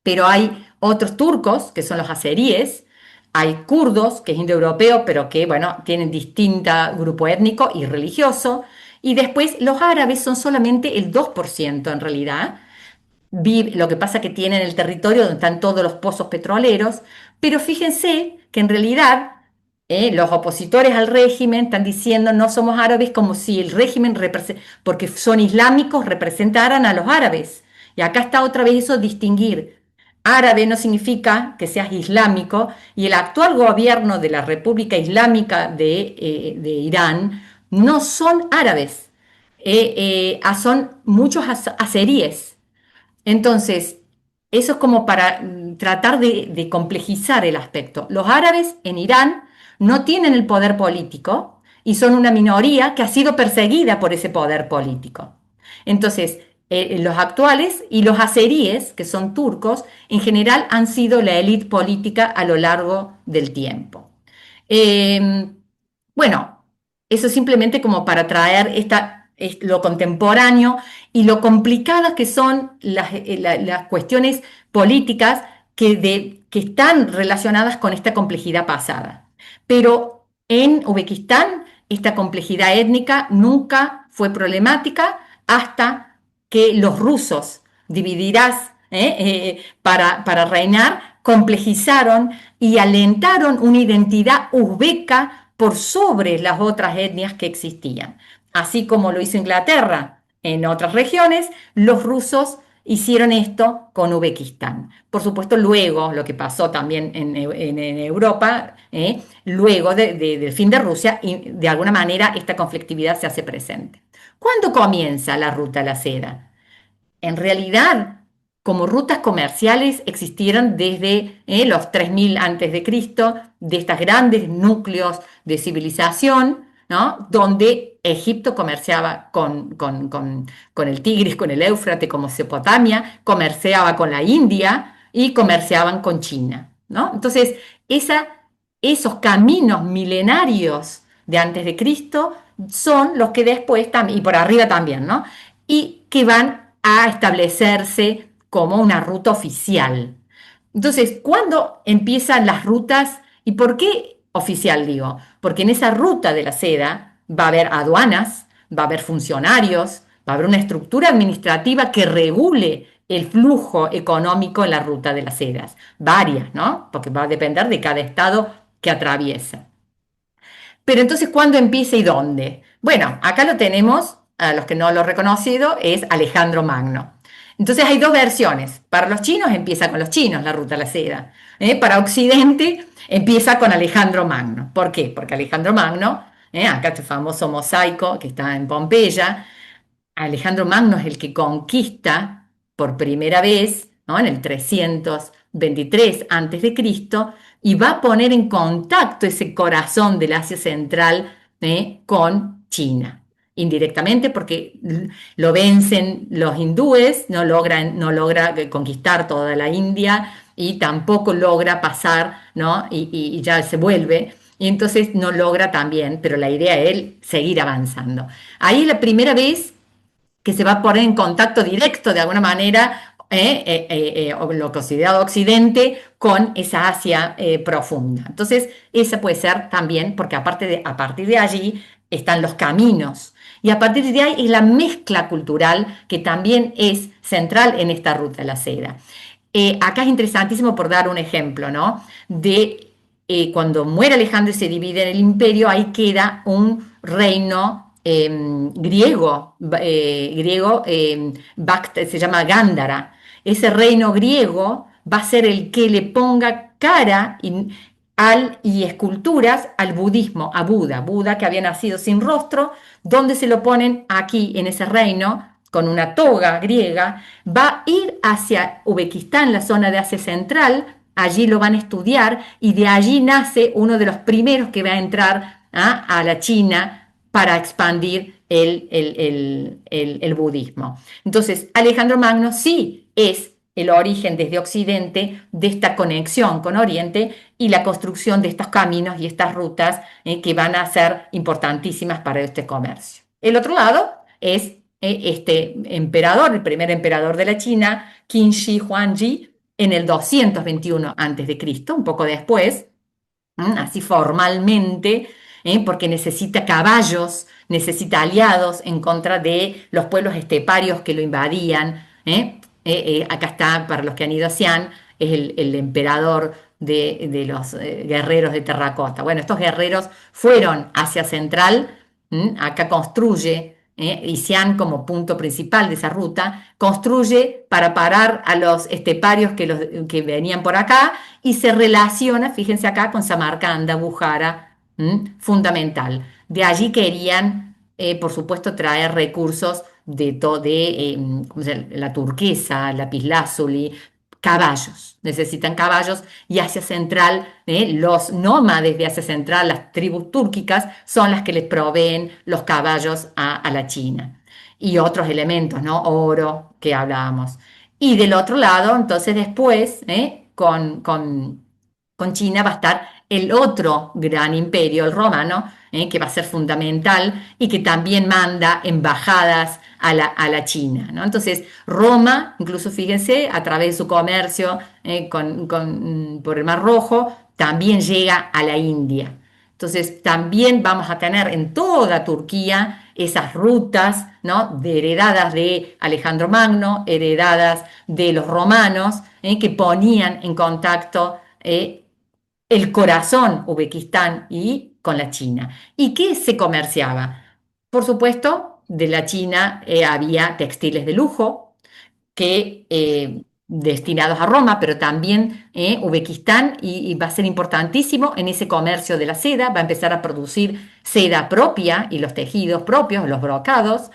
pero hay otros turcos, que son los azeríes, hay kurdos, que es indoeuropeo, pero que, bueno, tienen distinto grupo étnico y religioso, y después los árabes son solamente el 2% en realidad. Lo que pasa que tienen el territorio donde están todos los pozos petroleros, pero fíjense que en realidad los opositores al régimen están diciendo no somos árabes, como si el régimen, porque son islámicos, representaran a los árabes. Y acá está otra vez eso, distinguir. Árabe no significa que seas islámico, y el actual gobierno de la República Islámica de Irán no son árabes, son muchos azeríes. Entonces, eso es como para tratar de complejizar el aspecto. Los árabes en Irán no tienen el poder político y son una minoría que ha sido perseguida por ese poder político. Entonces, los actuales y los azeríes, que son turcos, en general han sido la élite política a lo largo del tiempo. Eh, bueno, eso simplemente como para traer lo contemporáneo y lo complicadas que son las cuestiones políticas que están relacionadas con esta complejidad pasada. Pero en Uzbekistán esta complejidad étnica nunca fue problemática hasta que los rusos, dividirás para reinar, complejizaron y alentaron una identidad uzbeca por sobre las otras etnias que existían. Así como lo hizo Inglaterra en otras regiones, los rusos hicieron esto con Uzbekistán. Por supuesto, luego, lo que pasó también en Europa, luego del fin de Rusia, y de alguna manera esta conflictividad se hace presente. ¿Cuándo comienza la ruta a la seda? En realidad, como rutas comerciales existieron desde los 3000 antes de Cristo, de estos grandes núcleos de civilización, ¿no? Donde Egipto comerciaba con el Tigris, con el Éufrates, con Mesopotamia, comerciaba con la India y comerciaban con China, ¿no? Entonces, esos caminos milenarios de antes de Cristo son los que después, y por arriba también, ¿no? Y que van a establecerse como una ruta oficial. Entonces, ¿cuándo empiezan las rutas? ¿Y por qué oficial digo? Porque en esa ruta de la seda va a haber aduanas, va a haber funcionarios, va a haber una estructura administrativa que regule el flujo económico en la ruta de las sedas. Varias, ¿no? Porque va a depender de cada estado que atraviesa. Pero entonces, ¿cuándo empieza y dónde? Bueno, acá lo tenemos, a los que no lo han reconocido, es Alejandro Magno. Entonces hay dos versiones. Para los chinos empieza con los chinos la ruta de la seda. Para Occidente empieza con Alejandro Magno. ¿Por qué? Porque Alejandro Magno, acá este famoso mosaico que está en Pompeya, Alejandro Magno es el que conquista por primera vez, ¿no? En el 323 a.C., y va a poner en contacto ese corazón del Asia Central con China. Indirectamente porque lo vencen los hindúes, no logra conquistar toda la India y tampoco logra pasar, ¿no? Y ya se vuelve. Y entonces no logra también, pero la idea es él seguir avanzando. Ahí es la primera vez que se va a poner en contacto directo de alguna manera, lo considerado Occidente, con esa Asia profunda. Entonces, esa puede ser también, porque a partir de allí están los caminos. Y a partir de ahí es la mezcla cultural que también es central en esta ruta de la seda. Acá es interesantísimo por dar un ejemplo, ¿no? De cuando muere Alejandro y se divide en el imperio, ahí queda un reino griego, se llama Gándara. Ese reino griego va a ser el que le ponga cara y esculturas al budismo, a Buda que había nacido sin rostro, donde se lo ponen aquí en ese reino con una toga griega, va a ir hacia Uzbekistán, la zona de Asia Central, allí lo van a estudiar y de allí nace uno de los primeros que va a entrar a la China para expandir el budismo. Entonces, Alejandro Magno sí es el origen desde Occidente de esta conexión con Oriente y la construcción de estos caminos y estas rutas que van a ser importantísimas para este comercio. El otro lado es este emperador, el primer emperador de la China, Qin Shi Huangdi, en el 221 a.C., un poco después, así formalmente, porque necesita caballos, necesita aliados en contra de los pueblos esteparios que lo invadían. Acá está, para los que han ido a Xi'an, es el emperador de los guerreros de terracota. Bueno, estos guerreros fueron hacia Central, acá construye, y Xi'an como punto principal de esa ruta, construye para parar a los esteparios que venían por acá y se relaciona, fíjense acá, con Samarcanda, Bujara, fundamental. De allí querían, por supuesto, traer recursos la turquesa, lapislázuli, caballos. Necesitan caballos y Asia Central, los nómades de Asia Central, las tribus túrquicas, son las que les proveen los caballos a la China. Y otros elementos, ¿no? Oro, que hablábamos. Y del otro lado, entonces después, con China va a estar el otro gran imperio, el romano, que va a ser fundamental y que también manda embajadas a la China, ¿no? Entonces, Roma, incluso fíjense, a través de su comercio por el Mar Rojo, también llega a la India. Entonces, también vamos a tener en toda Turquía esas rutas, ¿no? Heredadas de Alejandro Magno, heredadas de los romanos, que ponían en contacto el corazón, Uzbekistán, y con la China. ¿Y qué se comerciaba? Por supuesto, de la China había textiles de lujo que destinados a Roma, pero también Uzbekistán y va a ser importantísimo en ese comercio de la seda, va a empezar a producir seda propia y los tejidos propios, los brocados.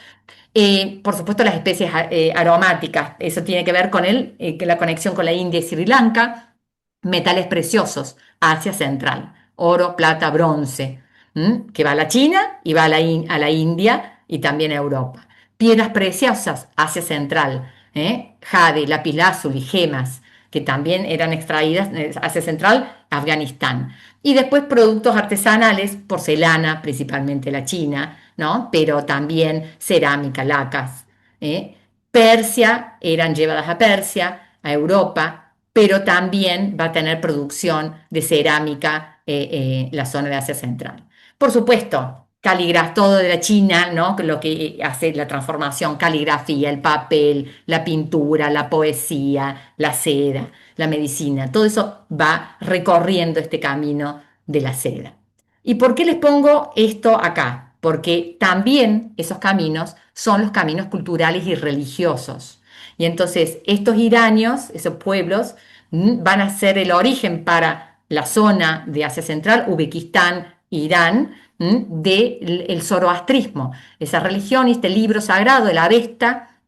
Por supuesto, las especies aromáticas, eso tiene que ver con la conexión con la India y Sri Lanka. Metales preciosos, Asia Central, oro, plata, bronce, que va a la China y va a la India y también a Europa. Piedras preciosas, Asia Central, jade, lapislázuli, gemas, que también eran extraídas, Asia Central, Afganistán. Y después productos artesanales, porcelana, principalmente la China, ¿no? Pero también cerámica, lacas. ¿Eh? Persia eran llevadas a Persia, a Europa, pero también va a tener producción de cerámica la zona de Asia Central. Por supuesto, caligrafía, todo de la China, ¿no? Lo que hace la transformación, caligrafía, el papel, la pintura, la poesía, la seda, la medicina, todo eso va recorriendo este camino de la seda. ¿Y por qué les pongo esto acá? Porque también esos caminos son los caminos culturales y religiosos. Y entonces estos iranios, esos pueblos, van a ser el origen para la zona de Asia Central, Uzbekistán, Irán, del zoroastrismo, esa religión y este libro sagrado, el Avesta,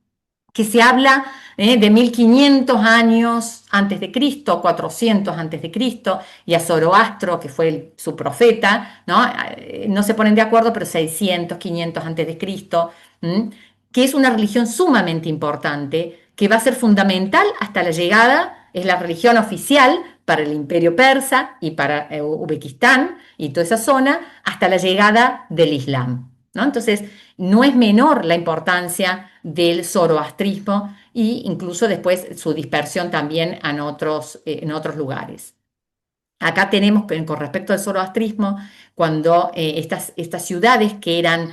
que se habla de 1500 años antes de Cristo, 400 antes de Cristo, y a Zoroastro, que fue su profeta, ¿no? No se ponen de acuerdo, pero 600, 500 antes de Cristo, que es una religión sumamente importante, que va a ser fundamental hasta la llegada, es la religión oficial para el imperio persa y para Uzbekistán y toda esa zona, hasta la llegada del Islam, ¿no? Entonces, no es menor la importancia del zoroastrismo e incluso después su dispersión también en otros lugares. Acá tenemos, con respecto al zoroastrismo, cuando estas ciudades que eran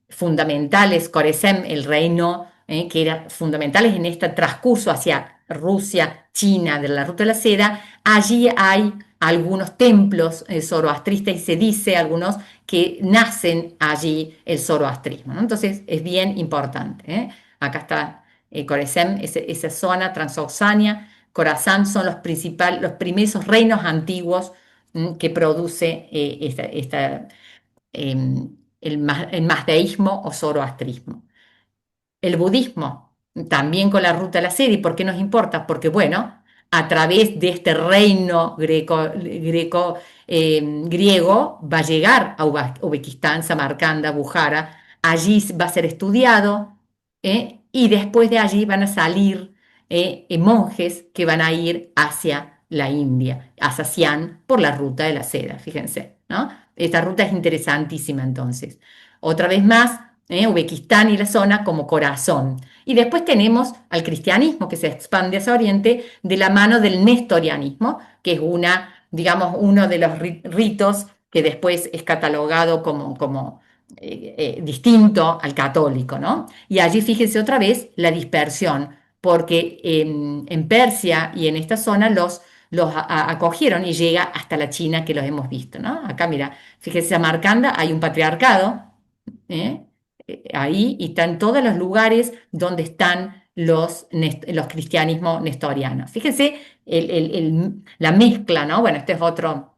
fundamentales, Khoresem, el reino que eran fundamentales en este transcurso hacia Rusia, China, de la ruta de la seda, allí hay algunos templos zoroastristas y se dice algunos que nacen allí el zoroastrismo, ¿no? Entonces es bien importante. Acá está Khoresem, esa zona transoxania, Khorasan son los primeros reinos antiguos que produce el mazdeísmo o zoroastrismo. El budismo, también con la ruta de la seda. ¿Y por qué nos importa? Porque, bueno, a través de este reino griego va a llegar a Uzbekistán, Samarcanda, Bujara, allí va a ser estudiado y después de allí van a salir monjes que van a ir hacia la India, hacia Siam, por la ruta de la seda, fíjense, ¿no? Esta ruta es interesantísima entonces. Otra vez más, Uzbekistán y la zona como corazón. Y después tenemos al cristianismo que se expande hacia Oriente de la mano del nestorianismo, que es digamos, uno de los ritos que después es catalogado como distinto al católico, ¿no? Y allí fíjense otra vez la dispersión, porque en Persia y en esta zona los acogieron y llega hasta la China que los hemos visto, ¿no? Acá mira, fíjense, Samarcanda hay un patriarcado, ¿eh? Ahí y están todos los lugares donde están los cristianismos nestorianos. Fíjense la mezcla, ¿no? Bueno, este es otro.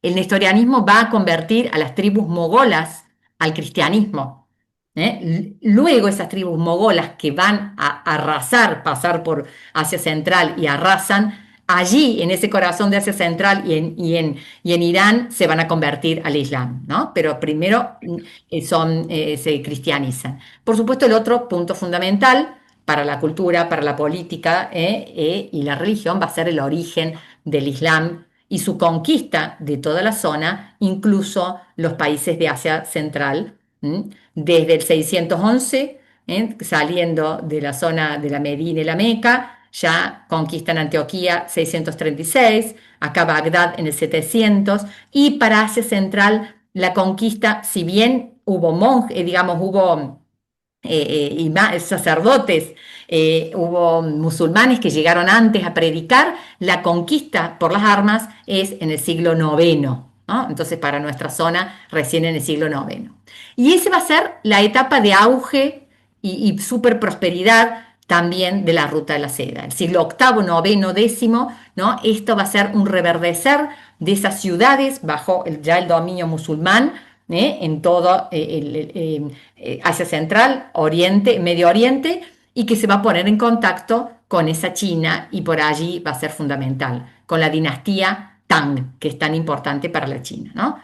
El nestorianismo va a convertir a las tribus mogolas al cristianismo. Luego esas tribus mogolas que van a arrasar, pasar por Asia Central y arrasan, allí en ese corazón de Asia Central y en Irán se van a convertir al Islam, ¿no? Pero primero se cristianizan. Por supuesto, el otro punto fundamental para la cultura, para la política y la religión va a ser el origen del Islam y su conquista de toda la zona, incluso los países de Asia Central, desde el 611, saliendo de la zona de la Medina y la Meca, ya conquistan Antioquía 636, acá Bagdad en el 700, y para Asia Central la conquista, si bien hubo monjes, digamos, hubo sacerdotes, hubo musulmanes que llegaron antes a predicar, la conquista por las armas es en el siglo noveno, ¿no? Entonces para nuestra zona recién en el siglo noveno. Y esa va a ser la etapa de auge y super prosperidad también de la ruta de la seda. El siglo octavo, noveno, décimo, ¿no? Esto va a ser un reverdecer de esas ciudades bajo ya el dominio musulmán, en todo Asia Central, Oriente, Medio Oriente, y que se va a poner en contacto con esa China y por allí va a ser fundamental, con la dinastía Tang, que es tan importante para la China, ¿no?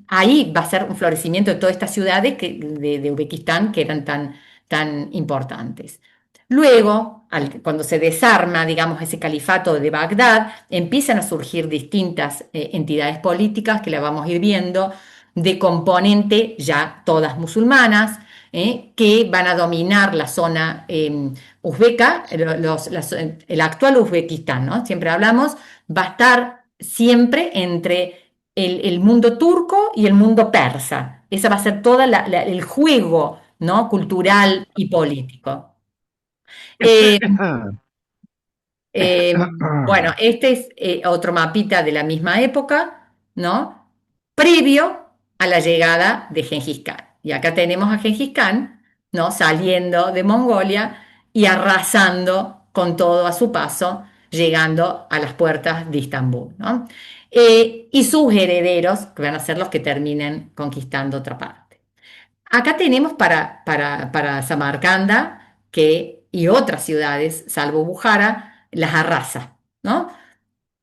Ahí va a ser un florecimiento de todas estas ciudades de Uzbekistán que eran tan importantes. Luego, cuando se desarma, digamos, ese califato de Bagdad, empiezan a surgir distintas entidades políticas que la vamos a ir viendo, de componente ya todas musulmanas, que van a dominar la zona uzbeca, el actual Uzbekistán, ¿no? Siempre hablamos, va a estar siempre entre el mundo turco y el mundo persa. Ese va a ser todo el juego, ¿no? Cultural y político. Eh, bueno, este es otro mapita de la misma época, ¿no? Previo a la llegada de Gengis Khan. Y acá tenemos a Gengis Khan, ¿no? Saliendo de Mongolia y arrasando con todo a su paso, llegando a las puertas de Istambul, ¿no? Y sus herederos, que van a ser los que terminen conquistando otra parte. Acá tenemos para Samarcanda y otras ciudades, salvo Bujara, las arrasa, ¿no?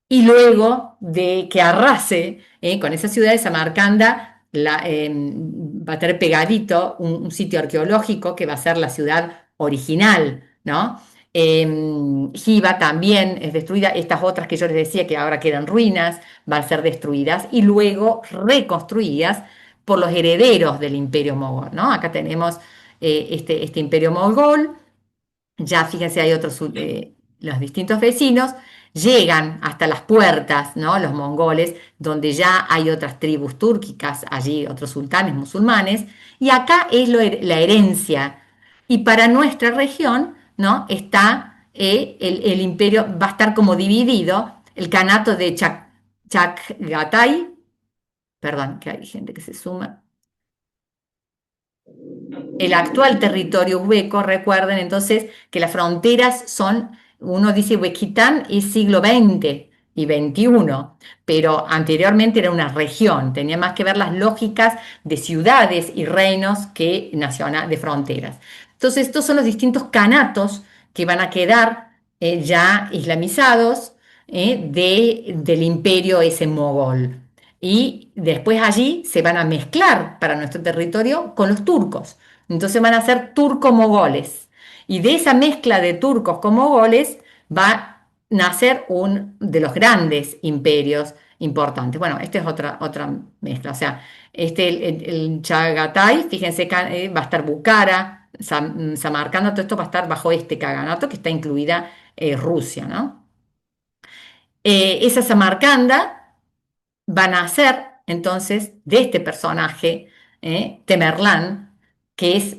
Y luego de que arrase con esa ciudad de Samarcanda, va a tener pegadito un sitio arqueológico que va a ser la ciudad original, ¿no? Jiva también es destruida, estas otras que yo les decía que ahora quedan ruinas, van a ser destruidas y luego reconstruidas por los herederos del imperio mogol, ¿no? Acá tenemos este imperio mogol, ya fíjense hay otros, los distintos vecinos, llegan hasta las puertas, ¿no? Los mongoles, donde ya hay otras tribus túrquicas, allí otros sultanes musulmanes, y acá es la herencia. Y para nuestra región, ¿no? Está el imperio, va a estar como dividido, el Kanato de Chagatai, perdón, que hay gente que se suma, el actual territorio uzbeco, recuerden entonces que las fronteras son, uno dice Uzbekistán es siglo XX y XXI, pero anteriormente era una región, tenía más que ver las lógicas de ciudades y reinos que de fronteras. Entonces estos son los distintos canatos que van a quedar ya islamizados del imperio ese mogol. Y después allí se van a mezclar para nuestro territorio con los turcos. Entonces van a ser turco-mogoles. Y de esa mezcla de turcos con mogoles va a nacer un de los grandes imperios importantes. Bueno, esta es otra mezcla. O sea, el Chagatai, fíjense, va a estar Bukhara, Samarcanda, todo esto va a estar bajo este caganato que está incluida Rusia, ¿no? Esa Samarcanda van a nacer entonces de este personaje, Temerlán, que es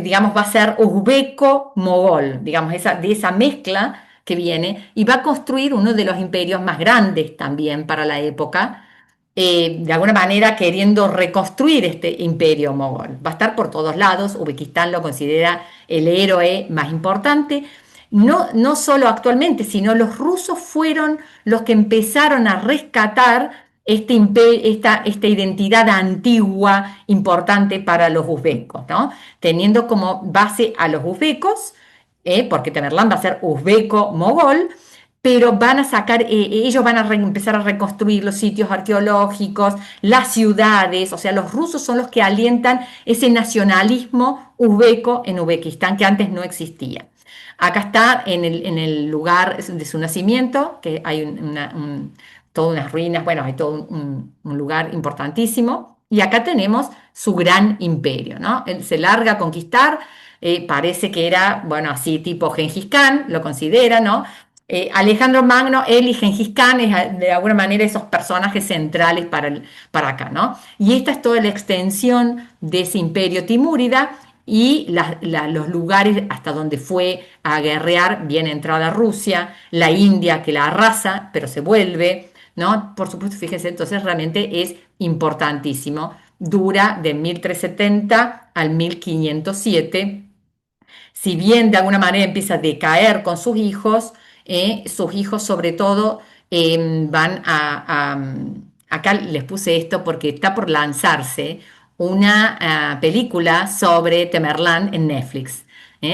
digamos, va a ser uzbeco-mogol, digamos, de esa mezcla que viene, y va a construir uno de los imperios más grandes también para la época, de alguna manera queriendo reconstruir este imperio mogol. Va a estar por todos lados, Uzbekistán lo considera el héroe más importante, no solo actualmente, sino los rusos fueron los que empezaron a rescatar esta identidad antigua importante para los uzbecos, ¿no? Teniendo como base a los uzbecos, porque Tamerlán va a ser uzbeco-mogol, pero van a sacar, ellos van a empezar a reconstruir los sitios arqueológicos, las ciudades, o sea, los rusos son los que alientan ese nacionalismo uzbeco en Uzbekistán que antes no existía. Acá está en el lugar de su nacimiento, que hay todas unas ruinas, bueno, hay todo un lugar importantísimo. Y acá tenemos su gran imperio, ¿no? Él se larga a conquistar, parece que era, bueno, así tipo Gengis Khan, lo considera, ¿no? Alejandro Magno, él y Gengis Khan es de alguna manera esos personajes centrales para acá, ¿no? Y esta es toda la extensión de ese imperio timúrida y los lugares hasta donde fue a guerrear, bien entrada Rusia, la India que la arrasa, pero se vuelve, ¿no? Por supuesto, fíjense, entonces realmente es importantísimo. Dura de 1370 al 1507. Si bien de alguna manera empieza a decaer con sus hijos sobre todo van acá les puse esto porque está por lanzarse una película sobre Temerlán en Netflix.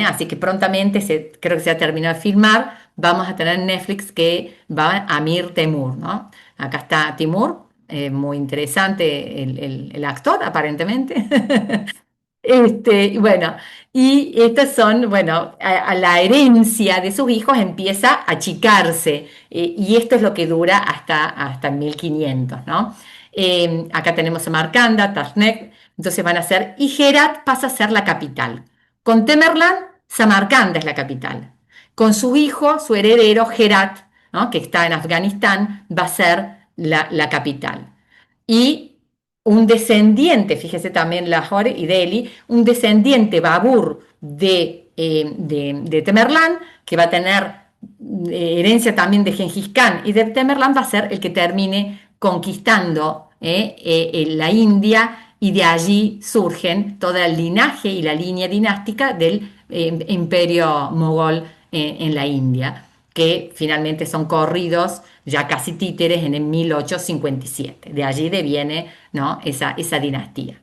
Así que prontamente, creo que se ha terminado de filmar, vamos a tener en Netflix que va Amir Temur, ¿no? Acá está Timur, muy interesante el actor aparentemente. Y bueno, y estas son, bueno, a la herencia de sus hijos empieza a achicarse, y esto es lo que dura hasta 1500, ¿no? Acá tenemos Samarcanda, Tashnek, entonces van a ser, y Herat pasa a ser la capital. Con Tamerlán, Samarcanda es la capital. Con su hijo, su heredero, Herat, ¿no? Que está en Afganistán, va a ser la capital. Y un descendiente, fíjese también Lahore y Delhi, un descendiente Babur de Tamerlán, que va a tener herencia también de Gengis Khan y de Tamerlán, va a ser el que termine conquistando la India, y de allí surgen todo el linaje y la línea dinástica del imperio mogol en la India, que finalmente son corridos ya casi títeres en el 1857. De allí deviene, ¿no? esa dinastía.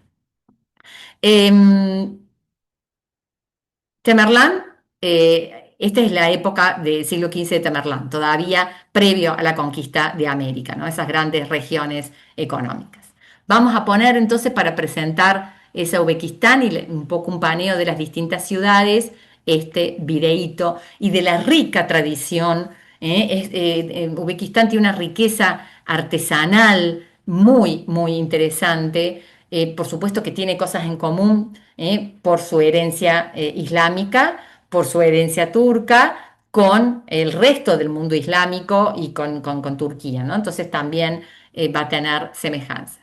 Em, Tamerlán, esta es la época del siglo XV de Tamerlán, todavía previo a la conquista de América, ¿no? Esas grandes regiones económicas. Vamos a poner entonces, para presentar ese Uzbekistán y un poco un paneo de las distintas ciudades, este videíto y de la rica tradición. Uzbekistán tiene una riqueza artesanal muy, muy interesante. Por supuesto que tiene cosas en común, por su herencia islámica, por su herencia turca, con el resto del mundo islámico y con Turquía, ¿no? Entonces también va a tener semejanzas.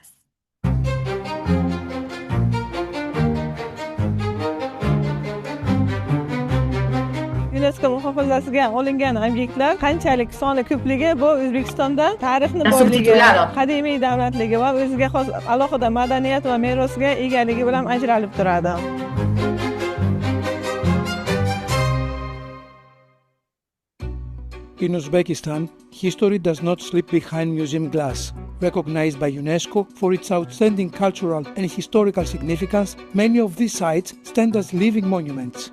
UNESCO muhofazasiga olingan obyektlar qanchalik soni ko'pligi bu O'zbekistonda tarixni Está boyligi, subtitulado. qadimiy davlatligi va o'ziga xos alohida madaniyat va merosga egaligi bilan ajralib turadi. In Uzbekistan, history does not sleep behind museum glass. Recognized by UNESCO for its outstanding cultural and historical significance, many of these sites stand as living monuments.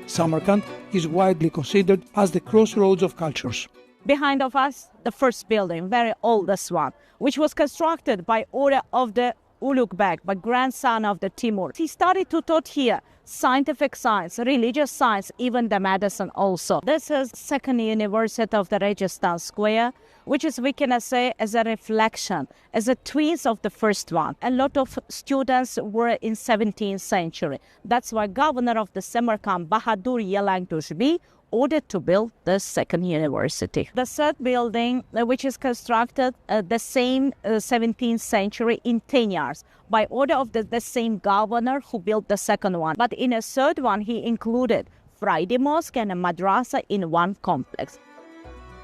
Samarkand is widely considered as the crossroads of cultures. Behind of us, the first building, very oldest one, which was constructed by order of the Ulugh Beg, by grandson of the Timur. He started to taught here scientific science, religious science, even the medicine also. This is second university of the Rajasthan Square, which is, we can say, as a reflection, as a twist of the first one. A lot of students were in 17th century. That's why governor of the Samarkand, Bahadur Yelang Tushbi, ordered to build the second university. The third building, which is constructed the same 17th century in 10 years, by order of the same governor who built the second one. But in a third one, he included Friday Mosque and a madrasa in one complex.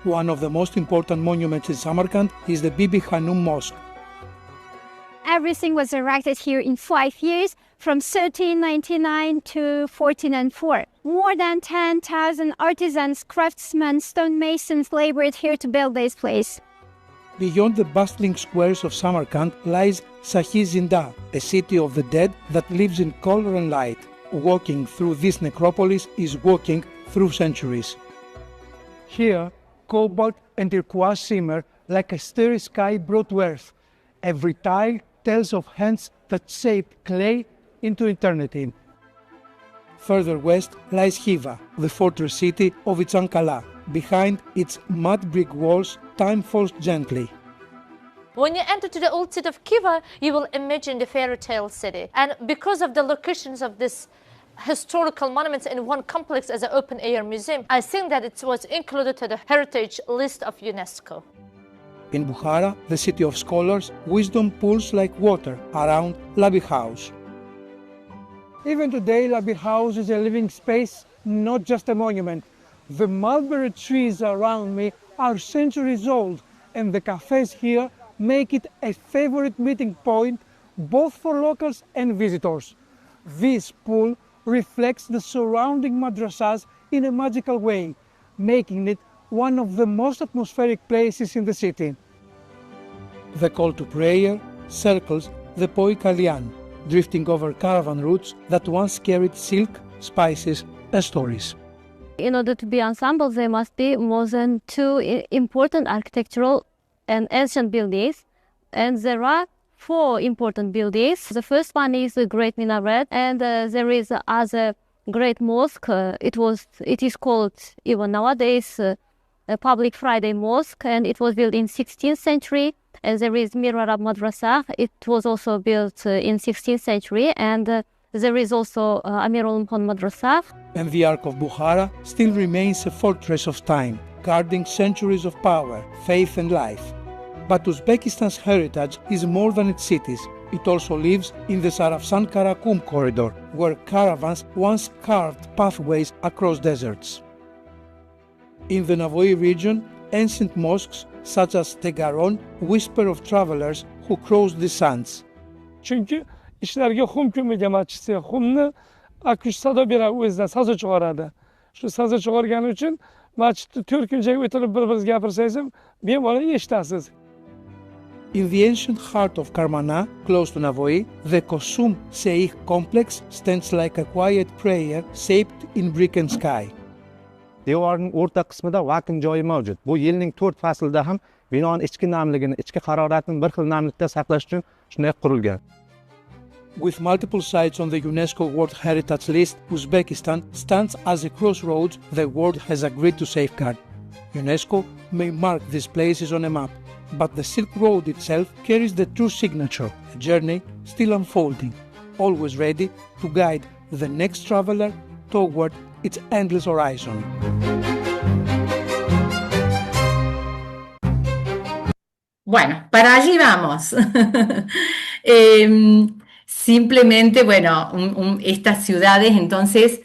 One of the most important monuments in Samarkand is the Bibi Hanum Mosque. Everything was erected here in 5 years, from 1399 to 1404. More than 10,000 artisans, craftsmen, stonemasons labored here to build this place. Beyond the bustling squares of Samarkand lies Sahi Zinda, a city of the dead that lives in color and light. Walking through this necropolis is walking through centuries. Here, cobalt and turquoise shimmer like a starry sky brought worth. Every tile tells of hands that shaped clay into eternity. Further west lies Khiva, the fortress city of its Ankala. Behind its mud brick walls, time falls gently. When you enter to the old city of Khiva, you will imagine the fairy tale city. And because of the locations of this historical monuments in one complex as an open-air museum, I think that it was included to the heritage list of UNESCO. In Bukhara, the city of scholars, wisdom pools like water around Labi House. Even today, Labi House is a living space, not just a monument. The mulberry trees around me are centuries old, and the cafes here make it a favorite meeting point both for locals and visitors. This pool reflects the surrounding madrasas in a magical way, making it one of the most atmospheric places in the city. The call to prayer circles the Poi Kalyan, drifting over caravan routes that once carried silk, spices, and stories. In order to be ensemble, there must be more than 2 important architectural and ancient buildings, and there are four important buildings. The first one is the Great Minaret, and there is other great mosque. It is called even nowadays a public Friday mosque, and it was built in 16th century. And there is Mir Arab Madrasa. It was also built in 16th century, and there is also Amirul Muhammad Madrasa. And the Ark of Bukhara still remains a fortress of time, guarding centuries of power, faith and life. But Uzbekistan's heritage is more than its cities. It also lives in the Sarafsan-Karakum corridor, where caravans once carved pathways across deserts. In the Navoi region, ancient mosques such as Tegaron whisper of travelers who crossed the sands. Çünkü ishlarga xum ko'mi jamoatchisi xumni akush sado beradi, o'zidan sazo chiqaradi. Shu sazo chiqargani uchun masjidni 4 kun joyga o'tirib bir-biringiz gapirsangiz ham bemalol eshitasiz. In the ancient heart of Karmana, close to Navoi, the Kosum Seikh complex stands like a quiet prayer shaped in brick and sky. Devorning o'rta qismida vakum joyi mavjud. Bu yilning 4 faslida ham binoning ichki namligini, ichki haroratini bir xil namlikda saqlash uchun shunday qurilgan. With multiple sites on the UNESCO World Heritage List, Uzbekistan stands as a crossroads the world has agreed to safeguard. UNESCO may mark these places on a map, but the Silk Road itself carries the true signature, a journey still unfolding, always ready to guide the next traveler toward its endless horizon. Bueno, para allí vamos. Simplemente, bueno, estas ciudades entonces,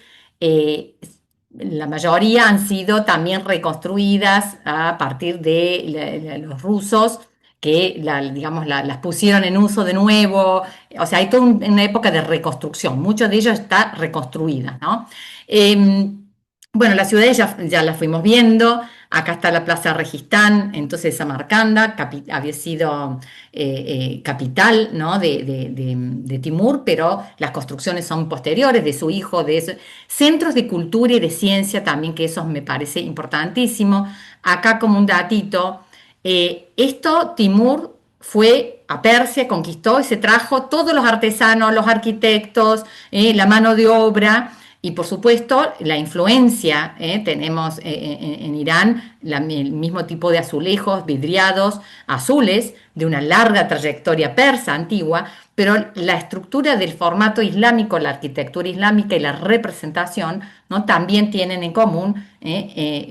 la mayoría han sido también reconstruidas a partir de los rusos que digamos, las pusieron en uso de nuevo. O sea, hay toda una época de reconstrucción. Mucho de ello está reconstruida, ¿no? Bueno, las ciudades ya las fuimos viendo. Acá está la Plaza Registán, entonces Samarcanda había sido capital, ¿no? de Timur, pero las construcciones son posteriores, de su hijo, centros de cultura y de ciencia también, que eso me parece importantísimo. Acá como un datito, Timur fue a Persia, conquistó y se trajo todos los artesanos, los arquitectos, la mano de obra. Y por supuesto, la influencia, tenemos en Irán el mismo tipo de azulejos vidriados, azules, de una larga trayectoria persa antigua, pero la estructura del formato islámico, la arquitectura islámica y la representación, ¿no? También tienen en común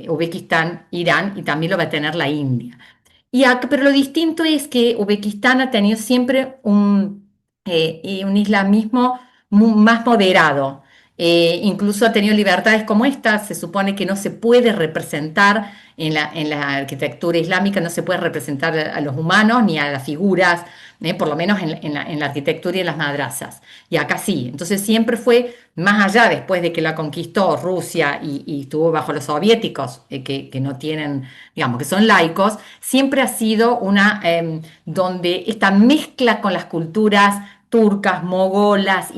Uzbekistán, Irán, y también lo va a tener la India. Pero lo distinto es que Uzbekistán ha tenido siempre un islamismo más moderado. Incluso ha tenido libertades como esta. Se supone que no se puede representar en la arquitectura islámica, no se puede representar a los humanos ni a las figuras, por lo menos en la arquitectura y en las madrasas. Y acá sí. Entonces siempre fue más allá, después de que la conquistó Rusia y estuvo bajo los soviéticos, que no tienen, digamos, que son laicos, siempre ha sido donde esta mezcla con las culturas turcas, mogolas,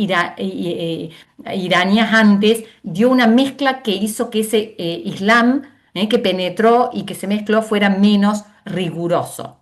iranías antes, dio una mezcla que hizo que ese Islam que penetró y que se mezcló fuera menos riguroso.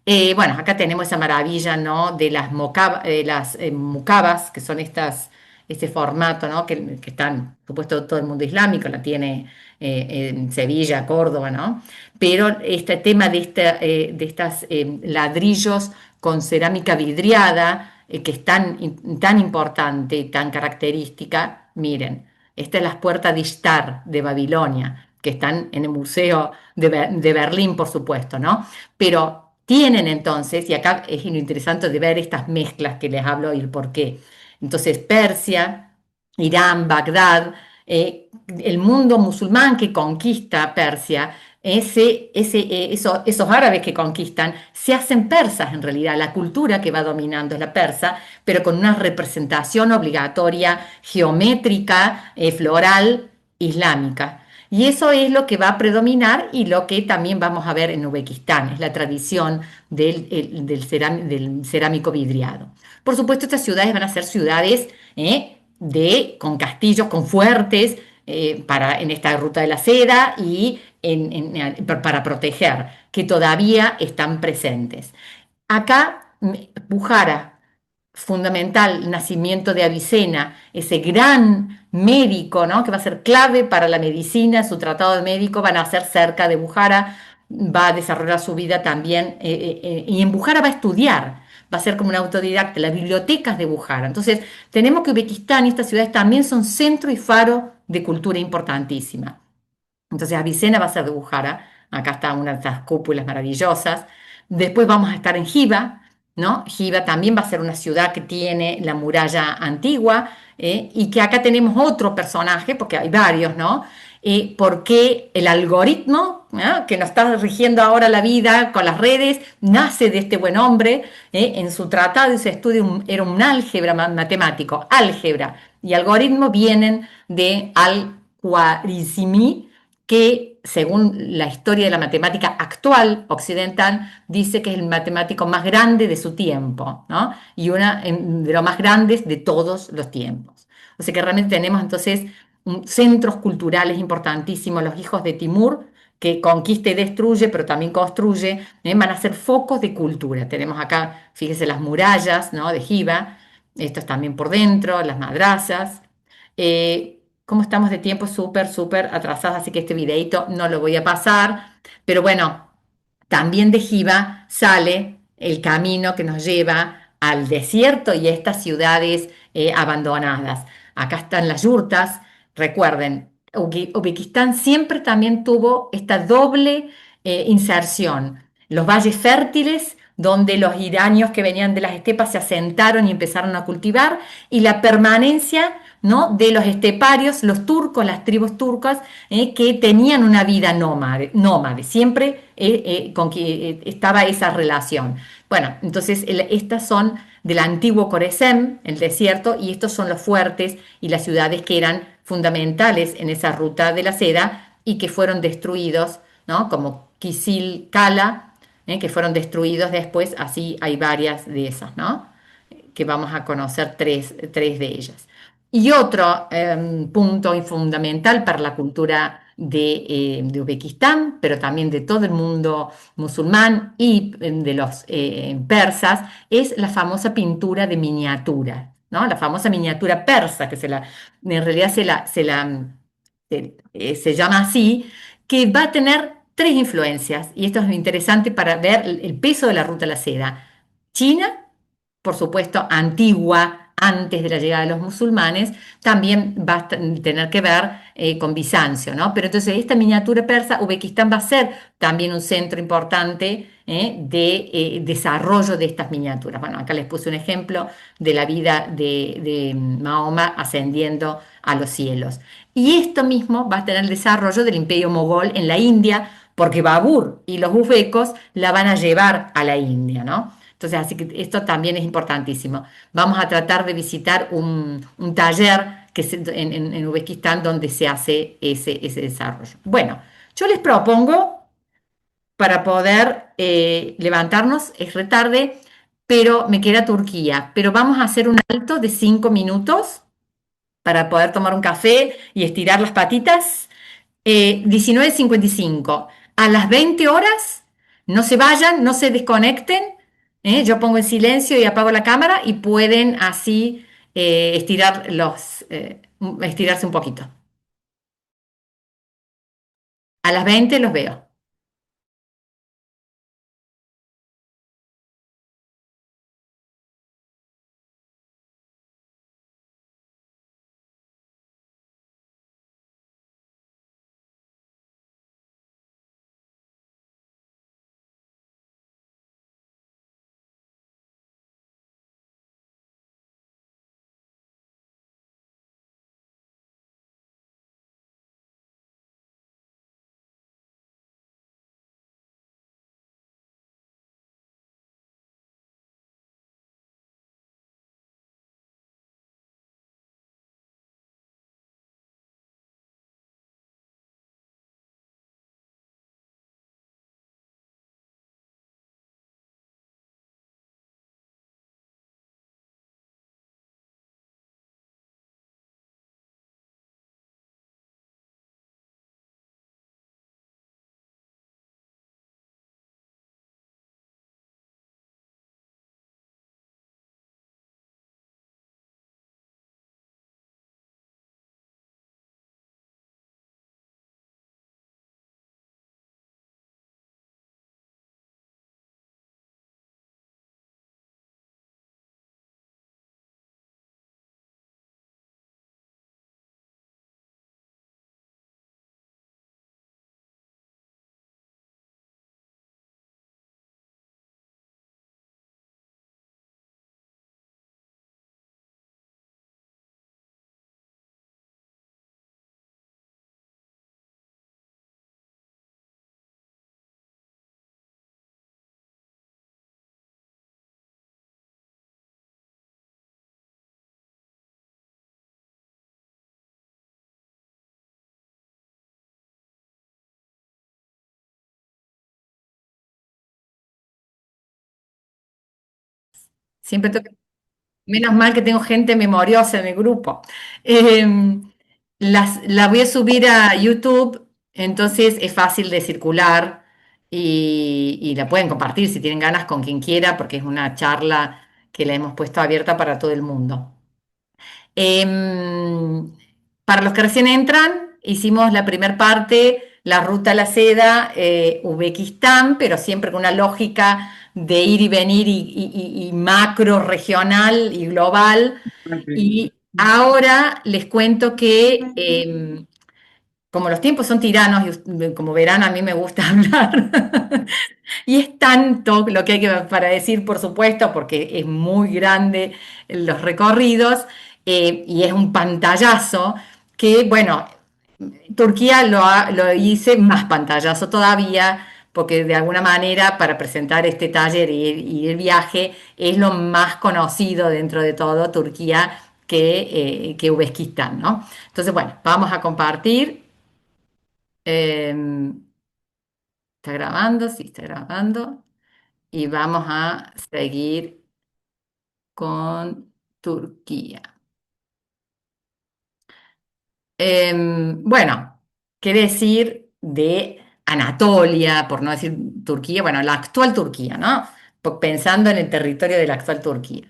Bueno, acá tenemos esa maravilla, ¿no? de las mukabas, que son este formato, ¿no? que están, por supuesto, todo el mundo islámico la tiene en Sevilla, Córdoba, ¿no? Pero este tema de estos ladrillos con cerámica vidriada, que es tan importante y tan característica. Miren, esta es la puerta de Ishtar de Babilonia, que están en el Museo de Berlín, por supuesto, ¿no? Pero tienen entonces, y acá es lo interesante de ver estas mezclas que les hablo y el por qué. Entonces, Persia, Irán, Bagdad, el mundo musulmán que conquista Persia, esos árabes que conquistan se hacen persas en realidad. La cultura que va dominando es la persa, pero con una representación obligatoria, geométrica, floral, islámica. Y eso es lo que va a predominar y lo que también vamos a ver en Uzbekistán, es la tradición del cerámico vidriado. Por supuesto, estas ciudades van a ser ciudades con castillos, con fuertes, en esta ruta de la seda y para proteger, que todavía están presentes. Acá Bujara, fundamental, nacimiento de Avicena, ese gran médico, ¿no? Que va a ser clave para la medicina, su tratado de médico van a ser cerca de Bujara, va a desarrollar su vida también, y en Bujara va a estudiar, va a ser como un autodidacta, las bibliotecas de Bujara. Entonces, tenemos que Uzbekistán y estas ciudades también son centro y faro de cultura importantísima. Entonces, Avicena va a ser de Bujara, acá está una de estas cúpulas maravillosas. Después vamos a estar en Jiva, ¿no? Jiva también va a ser una ciudad que tiene la muralla antigua, y que acá tenemos otro personaje, porque hay varios, ¿no? Porque el algoritmo, ¿no?, que nos está rigiendo ahora la vida con las redes, nace de este buen hombre. En su tratado y su estudio era un álgebra matemático. Álgebra y algoritmo vienen de Al-Khwarizmi, que según la historia de la matemática actual occidental, dice que es el matemático más grande de su tiempo, ¿no? Y una de los más grandes de todos los tiempos. O sea que realmente tenemos entonces centros culturales importantísimos, los hijos de Timur, que conquista y destruye, pero también construye, van a ser focos de cultura. Tenemos acá, fíjese, las murallas, ¿no?, de Jiva, esto es también por dentro, las madrazas. Como estamos de tiempo súper, súper atrasados, así que este videito no lo voy a pasar, pero bueno, también de Jiva sale el camino que nos lleva al desierto y a estas ciudades abandonadas. Acá están las yurtas. Recuerden, Uzbekistán siempre también tuvo esta doble inserción. Los valles fértiles, donde los iranios que venían de las estepas se asentaron y empezaron a cultivar, y la permanencia, ¿no?, de los esteparios, los turcos, las tribus turcas, que tenían una vida nómade, siempre con que estaba esa relación. Bueno, entonces estas son del antiguo Khoresem, el desierto, y estos son los fuertes y las ciudades que eran fundamentales en esa ruta de la seda y que fueron destruidos, ¿no?, como Kisil Kala, que fueron destruidos después. Así hay varias de esas, ¿no?, que vamos a conocer tres de ellas. Y otro punto fundamental para la cultura de Uzbekistán, pero también de todo el mundo musulmán y de los persas, es la famosa pintura de miniatura, ¿no? La famosa miniatura persa, que en realidad se llama así, que va a tener tres influencias, y esto es interesante para ver el peso de la ruta de la seda. China, por supuesto, antigua, antes de la llegada de los musulmanes, también va a tener que ver con Bizancio, ¿no? Pero entonces esta miniatura persa, Uzbekistán va a ser también un centro importante de desarrollo de estas miniaturas. Bueno, acá les puse un ejemplo de la vida de Mahoma ascendiendo a los cielos. Y esto mismo va a tener el desarrollo del imperio mogol en la India, porque Babur y los uzbecos la van a llevar a la India, ¿no? Entonces, así que esto también es importantísimo. Vamos a tratar de visitar un taller que en Uzbekistán donde se hace ese desarrollo. Bueno, yo les propongo, para poder levantarnos, es retarde, pero me queda Turquía, pero vamos a hacer un alto de 5 minutos para poder tomar un café y estirar las patitas. 19:55. A las 20 horas, no se vayan, no se desconecten. Yo pongo en silencio y apago la cámara y pueden así estirarse un poquito. A las 20 los veo. Siempre tengo menos mal que tengo gente memoriosa en el grupo. Eh, la voy a subir a YouTube, entonces es fácil de circular y la pueden compartir si tienen ganas con quien quiera, porque es una charla que la hemos puesto abierta para todo el mundo. Em, para los que recién entran, hicimos la primera parte, la ruta a la seda, Uzbekistán, pero siempre con una lógica de ir y venir y macro regional y global. Y ahora les cuento que como los tiempos son tiranos y como verán a mí me gusta hablar y es tanto lo que hay que para decir, por supuesto, porque es muy grande los recorridos y es un pantallazo que, bueno, Turquía lo hice más pantallazo todavía, porque de alguna manera para presentar este taller y el viaje es lo más conocido dentro de todo Turquía que Uzbekistán, ¿no? Entonces, bueno, vamos a compartir. ¿Está grabando? Sí, está grabando. Y vamos a seguir con Turquía. Bueno, ¿qué decir de Anatolia, por no decir Turquía? Bueno, la actual Turquía, ¿no? Pensando en el territorio de la actual Turquía.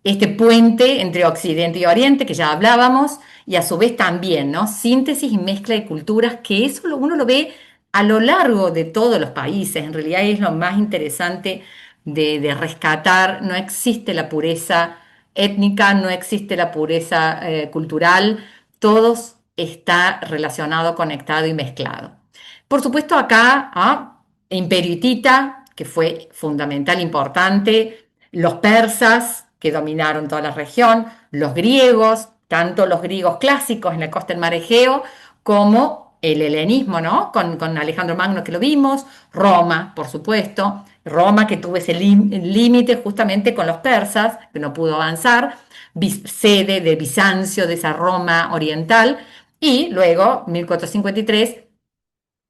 Este puente entre Occidente y Oriente, que ya hablábamos, y a su vez también, ¿no? Síntesis y mezcla de culturas, que eso uno lo ve a lo largo de todos los países. En realidad es lo más interesante de rescatar. No existe la pureza étnica, no existe la pureza cultural. Todos está relacionado, conectado y mezclado. Por supuesto, acá, Imperio hitita, que fue fundamental, importante, los persas, que dominaron toda la región, los griegos, tanto los griegos clásicos en la costa del mar Egeo, como el helenismo, ¿no? Con Alejandro Magno, que lo vimos, Roma, por supuesto, Roma que tuvo ese límite justamente con los persas, que no pudo avanzar, sede de Bizancio, de esa Roma oriental, y luego, 1453,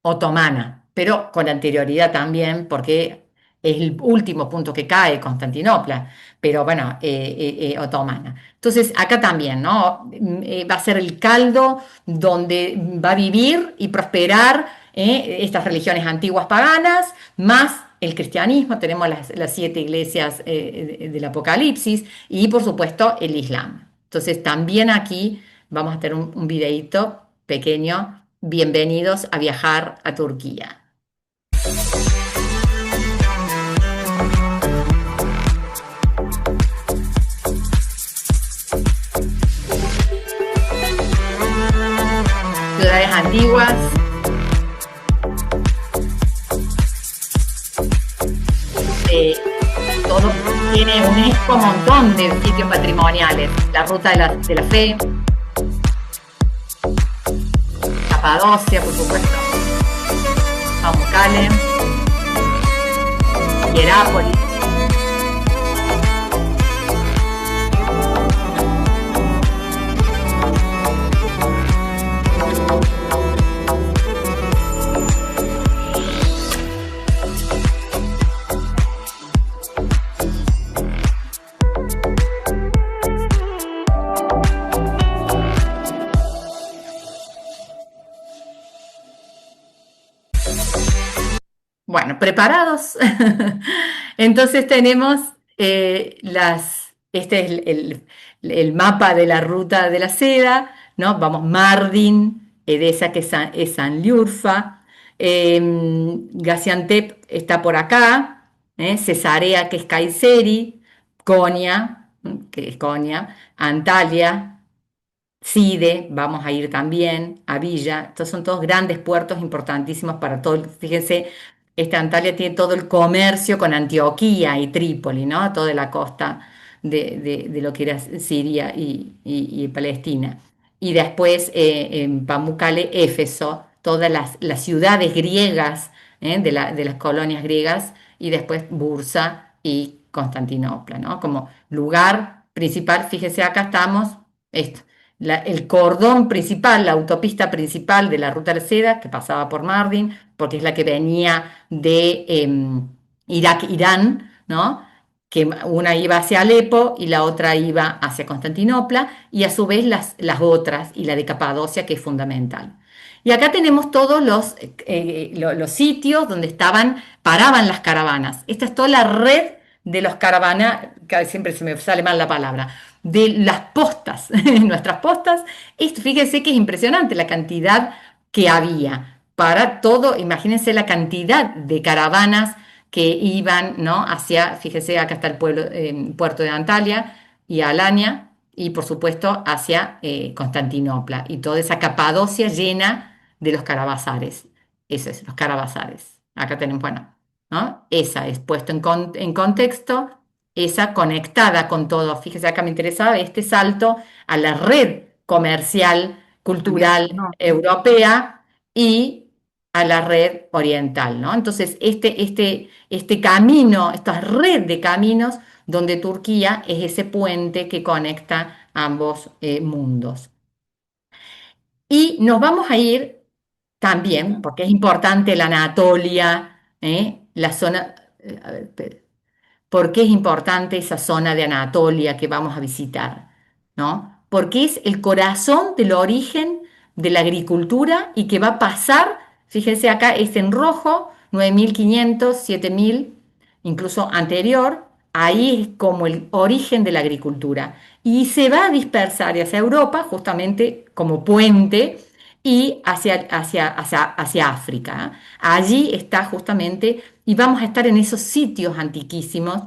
otomana, pero con anterioridad también, porque es el último punto que cae Constantinopla, pero bueno, otomana. Entonces, acá también, ¿no? Va a ser el caldo donde va a vivir y prosperar estas religiones antiguas paganas, más el cristianismo, tenemos las 7 iglesias del Apocalipsis y por supuesto el Islam. Entonces, también aquí vamos a tener un videíto pequeño. Bienvenidos a viajar a Turquía. Ciudades antiguas. Todo tiene un montón de sitios patrimoniales. La ruta de la fe. Capadocia, por supuesto, Pamukkale, Hierápolis. Bueno, ¿preparados? Entonces tenemos este es el mapa de la ruta de la seda, ¿no? Vamos, Mardin, Edesa, que es Sanliurfa, Gaziantep está por acá, Cesarea, que es Kayseri, Konya, que es Konya, Antalya, Side, vamos a ir también, a Villa. Estos son todos grandes puertos importantísimos para todo. Fíjense, esta Antalya tiene todo el comercio con Antioquía y Trípoli, ¿no? Toda la costa de lo que era Siria y Palestina. Y después en Pamukkale, Éfeso, todas las ciudades griegas, de las colonias griegas, y después Bursa y Constantinopla, ¿no? Como lugar principal, fíjese, acá estamos, esto el cordón principal, la autopista principal de la ruta de la seda, que pasaba por Mardin, porque es la que venía de Irak, Irán, ¿no? que una iba hacia Alepo y la otra iba hacia Constantinopla, y a su vez las otras, y la de Capadocia, que es fundamental. Y acá tenemos todos los sitios donde paraban las caravanas. Esta es toda la red de los caravanas, que siempre se me sale mal la palabra, de las postas, nuestras postas. Fíjense que es impresionante la cantidad que había para todo. Imagínense la cantidad de caravanas que iban, ¿no? Fíjense, acá está el puerto de Antalya y Alania, y por supuesto hacia Constantinopla, y toda esa Capadocia llena de los carabazares. Eso es, los carabazares. Acá tenemos, bueno, ¿no? Esa es puesto en contexto, esa conectada con todo. Fíjese, acá me interesaba este salto a la red comercial, cultural, europea, y a la red oriental, ¿no? Entonces, este camino, esta red de caminos, donde Turquía es ese puente que conecta ambos mundos. Y nos vamos a ir también, porque es importante la Anatolia, la zona, a ver, espere. ¿Por qué es importante esa zona de Anatolia que vamos a visitar? ¿No? Porque es el corazón del origen de la agricultura, y que va a pasar, fíjense acá, es en rojo, 9.500, 7.000, incluso anterior, ahí es como el origen de la agricultura. Y se va a dispersar hacia Europa, justamente como puente, y hacia África. Allí está justamente, y vamos a estar en esos sitios antiquísimos,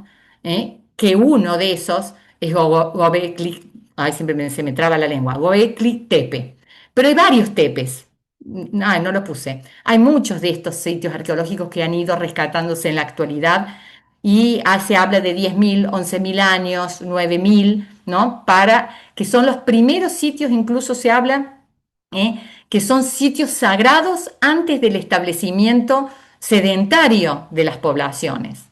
que uno de esos es Göbekli, ay, se me traba la lengua, Göbekli Tepe. Pero hay varios tepes, no lo puse. Hay muchos de estos sitios arqueológicos que han ido rescatándose en la actualidad, y se habla de 10.000, 11.000 años, 9.000, ¿no? Que son los primeros sitios, incluso se habla, que son sitios sagrados antes del establecimiento sedentario de las poblaciones.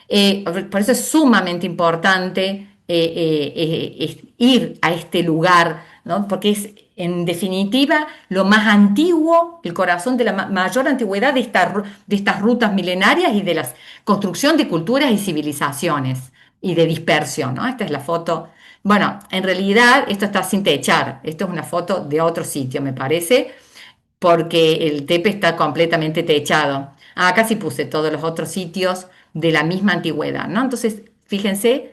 Por eso es sumamente importante ir a este lugar, ¿no? Porque es, en definitiva, lo más antiguo, el corazón de la mayor antigüedad de estas rutas milenarias y de la construcción de culturas y civilizaciones y de dispersión, ¿no? Esta es la foto. Bueno, en realidad esto está sin techar, esto es una foto de otro sitio, me parece, porque el Tepe está completamente techado. Acá sí puse todos los otros sitios de la misma antigüedad, ¿no? Entonces, fíjense,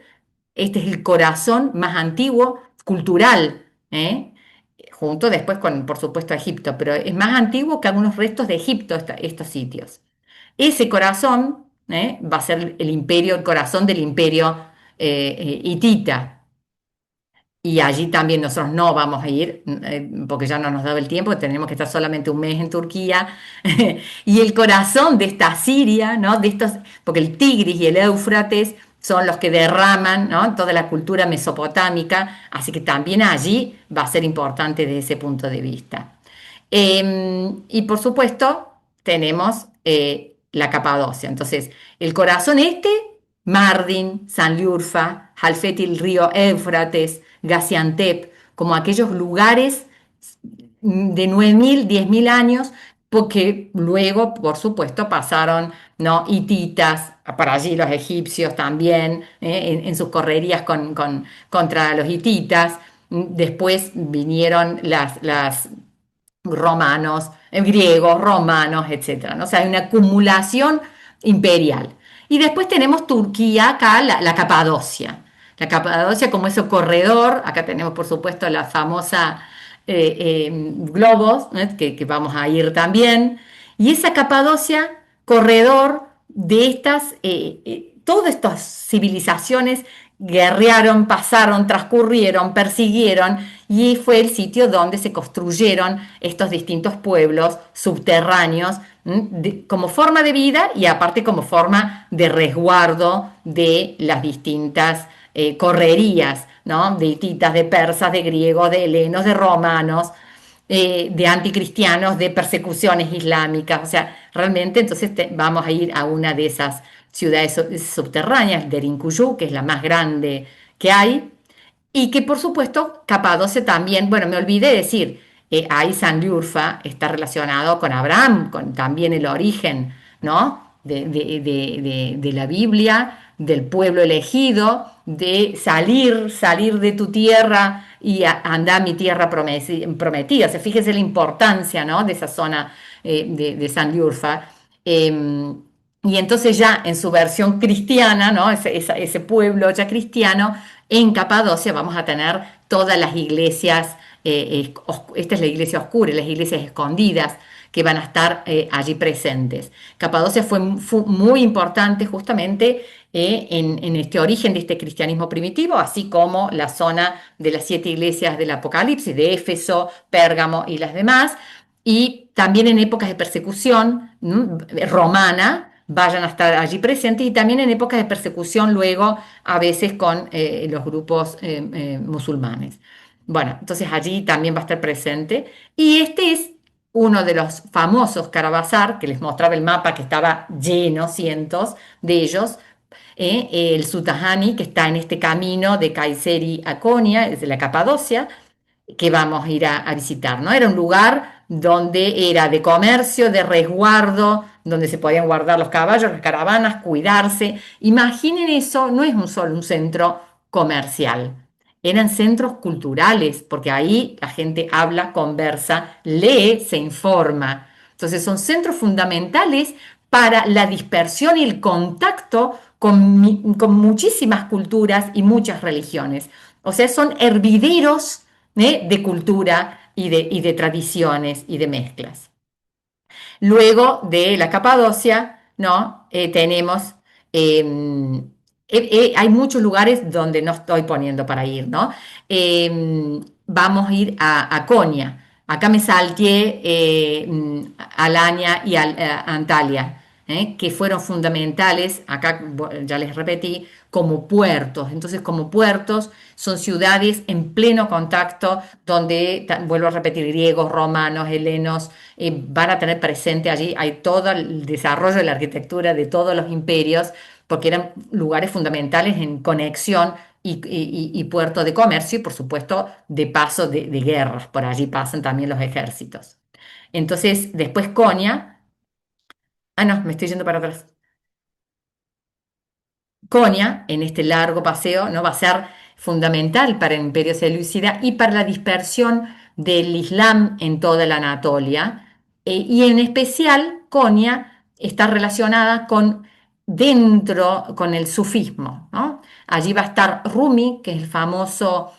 este es el corazón más antiguo cultural, junto después con, por supuesto, Egipto, pero es más antiguo que algunos restos de Egipto, estos sitios. Ese corazón va a ser el corazón del imperio hitita. Y allí también nosotros no vamos a ir, porque ya no nos daba el tiempo, tenemos que estar solamente un mes en Turquía. Y el corazón de esta Siria, ¿no? Porque el Tigris y el Éufrates son los que derraman, ¿no?, toda la cultura mesopotámica, así que también allí va a ser importante desde ese punto de vista. Y por supuesto tenemos la Capadocia. Entonces, el corazón Mardin, Sanliurfa, Halfeti, el río Éufrates, Gaziantep, como aquellos lugares de 9.000, 10.000 años, porque luego, por supuesto, pasaron, ¿no?, hititas, para allí los egipcios también, en sus correrías contra los hititas. Después vinieron las romanos, griegos, romanos, etc., ¿no? O sea, hay una acumulación imperial. Y después tenemos Turquía, acá la Capadocia. La Capadocia como ese corredor, acá tenemos por supuesto la famosa globos, que vamos a ir también. Y esa Capadocia, corredor de todas estas civilizaciones guerrearon, pasaron, transcurrieron, persiguieron, y fue el sitio donde se construyeron estos distintos pueblos subterráneos, como forma de vida y aparte como forma de resguardo de las distintas correrías, ¿no?, de hititas, de persas, de griegos, de helenos, de romanos, de anticristianos, de persecuciones islámicas. O sea, realmente entonces vamos a ir a una de esas ciudades subterráneas, Derinkuyu, que es la más grande que hay, y que por supuesto Capadocia también, bueno, me olvidé decir, ahí Sanliurfa está relacionado con Abraham, con también el origen, ¿no?, de la Biblia, del pueblo elegido, de salir de tu tierra y andar a mi tierra prometida. O sea, fíjese la importancia, ¿no?, de esa zona de Sanliurfa. Y entonces ya en su versión cristiana, ¿no?, ese pueblo ya cristiano, en Capadocia vamos a tener todas las iglesias, esta es la iglesia oscura, las iglesias escondidas, que van a estar allí presentes. Capadocia fue muy importante justamente en este origen de este cristianismo primitivo, así como la zona de las 7 iglesias del Apocalipsis, de Éfeso, Pérgamo y las demás, y también en épocas de persecución romana, vayan a estar allí presentes, y también en épocas de persecución luego a veces con los grupos musulmanes. Bueno, entonces allí también va a estar presente, y este es uno de los famosos Karavazar, que les mostraba el mapa que estaba lleno, cientos de ellos, el Sutahani, que está en este camino de Kayseri a Konya, es de la Capadocia, que vamos a ir a visitar, ¿no? Era un lugar donde era de comercio, de resguardo, donde se podían guardar los caballos, las caravanas, cuidarse. Imaginen eso, no es solo un centro comercial, eran centros culturales, porque ahí la gente habla, conversa, lee, se informa. Entonces son centros fundamentales para la dispersión y el contacto con muchísimas culturas y muchas religiones. O sea, son hervideros de cultura y de tradiciones y de mezclas. Luego de la Capadocia, ¿no? Tenemos, hay muchos lugares donde no estoy poniendo para ir, ¿no? Vamos a ir a Konya. Acá me salteé Alanya y Antalya, que fueron fundamentales, acá ya les repetí, como puertos. Entonces, como puertos son ciudades en pleno contacto donde, vuelvo a repetir, griegos, romanos, helenos, van a tener presente allí, hay todo el desarrollo de la arquitectura de todos los imperios, porque eran lugares fundamentales en conexión y puerto de comercio y, por supuesto, de paso de guerras. Por allí pasan también los ejércitos. Entonces, después Konya. No, me estoy yendo para atrás. Konya, en este largo paseo, ¿no?, va a ser fundamental para el imperio selúcida y para la dispersión del Islam en toda la Anatolia. Y en especial, Konya está relacionada con el sufismo, ¿no? Allí va a estar Rumi, que es el famoso,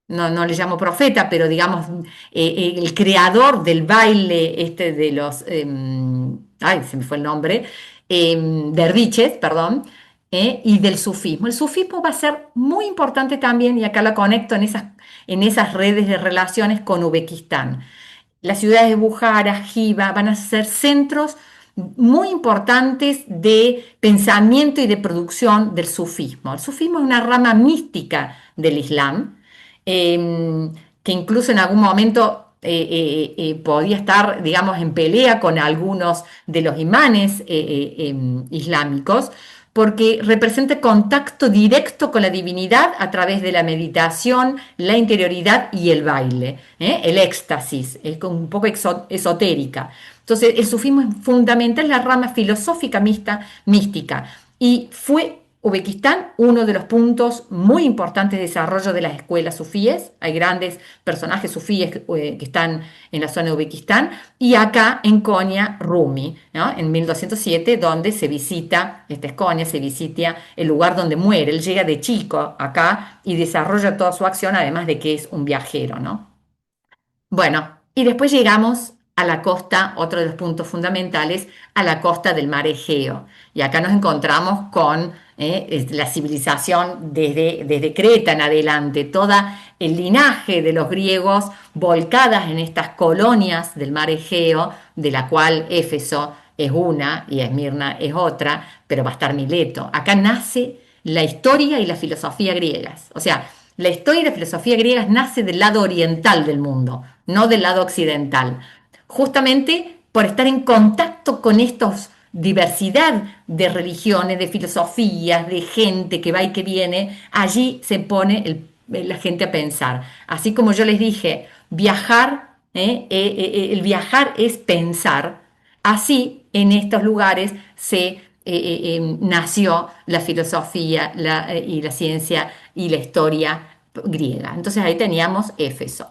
no le llamo profeta, pero digamos, el creador del baile de los, se me fue el nombre, derviches, perdón, y del sufismo. El sufismo va a ser muy importante también, y acá la conecto en esas redes de relaciones con Uzbekistán. Las ciudades de Bukhara, Jiva, van a ser centros muy importantes de pensamiento y de producción del sufismo. El sufismo es una rama mística del Islam, que incluso en algún momento podía estar, digamos, en pelea con algunos de los imanes islámicos, porque representa contacto directo con la divinidad a través de la meditación, la interioridad y el baile, el éxtasis, es un poco esotérica. Entonces, el sufismo es fundamental en la rama filosófica mística, y fue Uzbekistán uno de los puntos muy importantes de desarrollo de las escuelas sufíes. Hay grandes personajes sufíes que están en la zona de Uzbekistán, y acá en Konya, Rumi, ¿no?, en 1207, donde se visita, esta es Konya, se visita el lugar donde muere. Él llega de chico acá y desarrolla toda su acción, además de que es un viajero, ¿no? Bueno, y después llegamos a la costa, otro de los puntos fundamentales, a la costa del mar Egeo. Y acá nos encontramos con la civilización desde Creta en adelante, todo el linaje de los griegos volcadas en estas colonias del mar Egeo, de la cual Éfeso es una y Esmirna es otra, pero va a estar Mileto. Acá nace la historia y la filosofía griegas. O sea, la historia y la filosofía griegas nace del lado oriental del mundo, no del lado occidental. Justamente por estar en contacto con estos diversidad de religiones, de filosofías, de gente que va y que viene, allí se pone la gente a pensar. Así como yo les dije, viajar, el viajar es pensar, así en estos lugares se nació la filosofía y la ciencia y la historia griega. Entonces ahí teníamos Éfeso.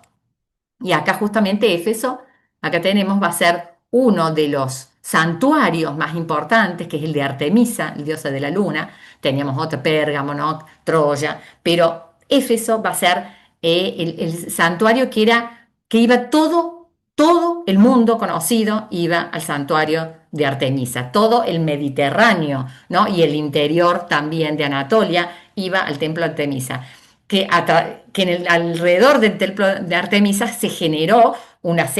Y acá justamente Éfeso, acá tenemos, va a ser uno de los santuarios más importantes, que es el de Artemisa, la diosa de la luna. Teníamos otro, Pérgamo, ¿no? Troya, pero Éfeso va a ser el santuario que iba todo el mundo conocido, iba al santuario de Artemisa, todo el Mediterráneo, ¿no? Y el interior también de Anatolia iba al templo de Artemisa que alrededor del templo de Artemisa se generó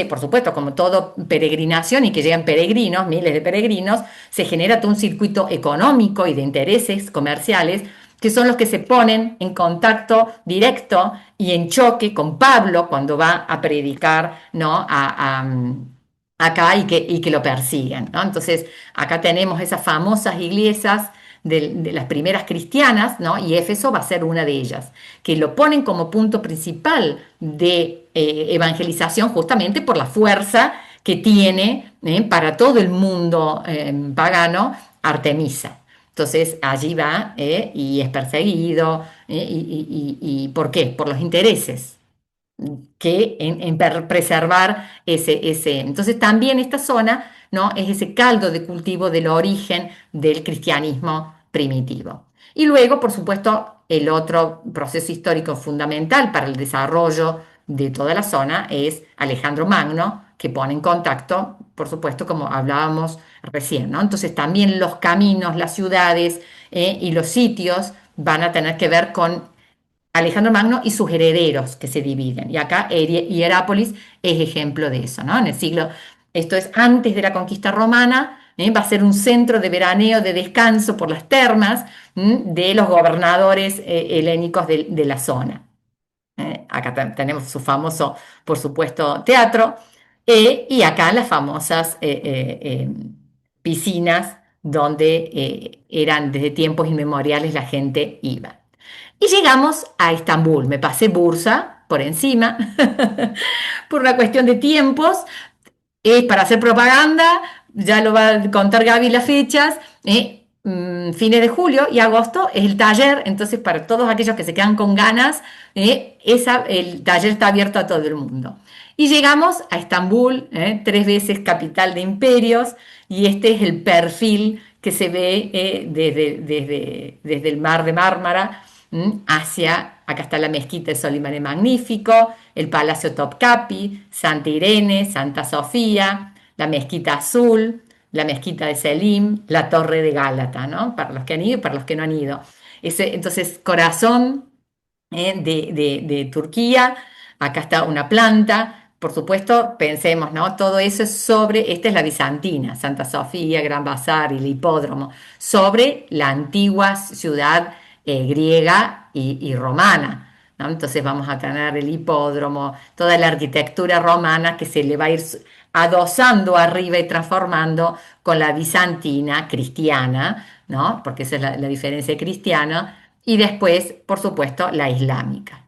por supuesto, como todo peregrinación y que llegan peregrinos, miles de peregrinos, se genera todo un circuito económico y de intereses comerciales que son los que se ponen en contacto directo y en choque con Pablo cuando va a predicar, ¿no? Acá y que lo persiguen, ¿no? Entonces, acá tenemos esas famosas iglesias de las primeras cristianas, ¿no? Y Éfeso va a ser una de ellas, que lo ponen como punto principal de evangelización justamente por la fuerza que tiene para todo el mundo pagano Artemisa. Entonces allí va y es perseguido. Y ¿por qué? Por los intereses que en preservar ese. Entonces también esta zona, ¿no? Es ese caldo de cultivo del origen del cristianismo primitivo. Y luego, por supuesto, el otro proceso histórico fundamental para el desarrollo de toda la zona es Alejandro Magno, que pone en contacto, por supuesto, como hablábamos recién, ¿no? Entonces también los caminos, las ciudades y los sitios van a tener que ver con Alejandro Magno y sus herederos que se dividen. Y acá Hierápolis es ejemplo de eso, ¿no? En el siglo, esto es antes de la conquista romana, va a ser un centro de veraneo, de descanso por las termas de los gobernadores helénicos de la zona. Acá tenemos su famoso, por supuesto, teatro, y acá las famosas piscinas donde eran desde tiempos inmemoriales la gente iba. Y llegamos a Estambul. Me pasé Bursa por encima, por una cuestión de tiempos, para hacer propaganda, ya lo va a contar Gaby las fechas, fines de julio y agosto es el taller, entonces para todos aquellos que se quedan con ganas, el taller está abierto a todo el mundo. Y llegamos a Estambul, 3 veces capital de imperios, y este es el perfil que se ve desde el mar de Mármara acá está la mezquita de Solimán el Magnífico, el Palacio Topkapi, Santa Irene, Santa Sofía, la Mezquita Azul, la Mezquita de Selim, la Torre de Gálata, ¿no? Para los que han ido y para los que no han ido. Entonces, corazón de Turquía, acá está una planta, por supuesto, pensemos, ¿no? Todo eso es esta es la bizantina, Santa Sofía, Gran Bazar y el hipódromo, sobre la antigua ciudad griega y romana, ¿no? Entonces vamos a tener el hipódromo, toda la arquitectura romana que se le va a ir adosando arriba y transformando con la bizantina cristiana, ¿no? Porque esa es la diferencia cristiana, y después, por supuesto, la islámica.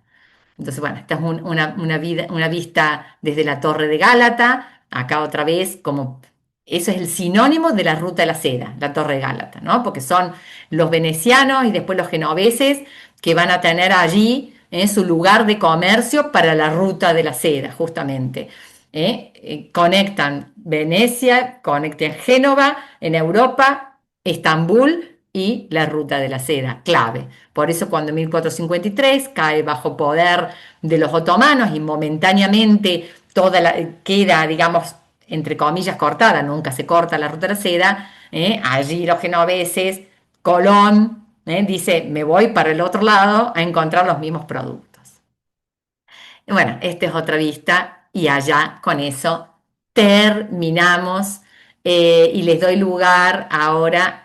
Entonces, bueno, esta es una vista desde la Torre de Gálata, acá otra vez como eso es el sinónimo de la Ruta de la Seda, la Torre de Gálata, ¿no? Porque son los venecianos y después los genoveses que van a tener allí su lugar de comercio para la Ruta de la Seda, justamente. Conectan Venecia, conectan Génova en Europa, Estambul y la Ruta de la Seda, clave. Por eso cuando en 1453 cae bajo poder de los otomanos y momentáneamente queda, digamos, entre comillas, cortada, nunca se corta la Ruta de la Seda, allí los genoveses, Colón, dice, me voy para el otro lado a encontrar los mismos productos. Y bueno, esta es otra vista y allá con eso terminamos y les doy lugar ahora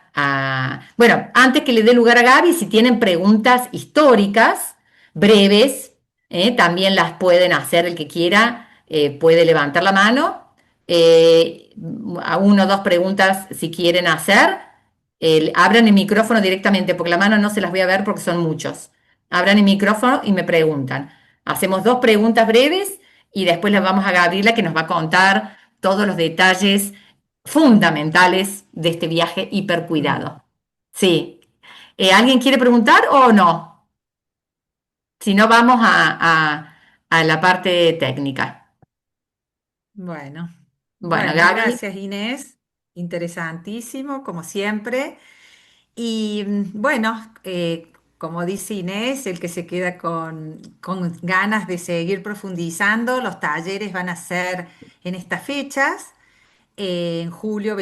bueno, antes que le dé lugar a Gaby, si tienen preguntas históricas, breves, también las pueden hacer el que quiera, puede levantar la mano. A 1 o 2 preguntas si quieren hacer, abran el micrófono directamente, porque la mano no se las voy a ver porque son muchos. Abran el micrófono y me preguntan. Hacemos 2 preguntas breves y después las vamos a Gabriela, que nos va a contar todos los detalles fundamentales de este viaje hipercuidado. Sí. ¿Alguien quiere preguntar o no? Si no, vamos a la parte técnica. Bueno, Bueno, bueno, Gaby, gracias Inés, interesantísimo como siempre. Y bueno, como dice Inés, el que se queda con ganas de seguir profundizando, los talleres van a ser en estas fechas, en julio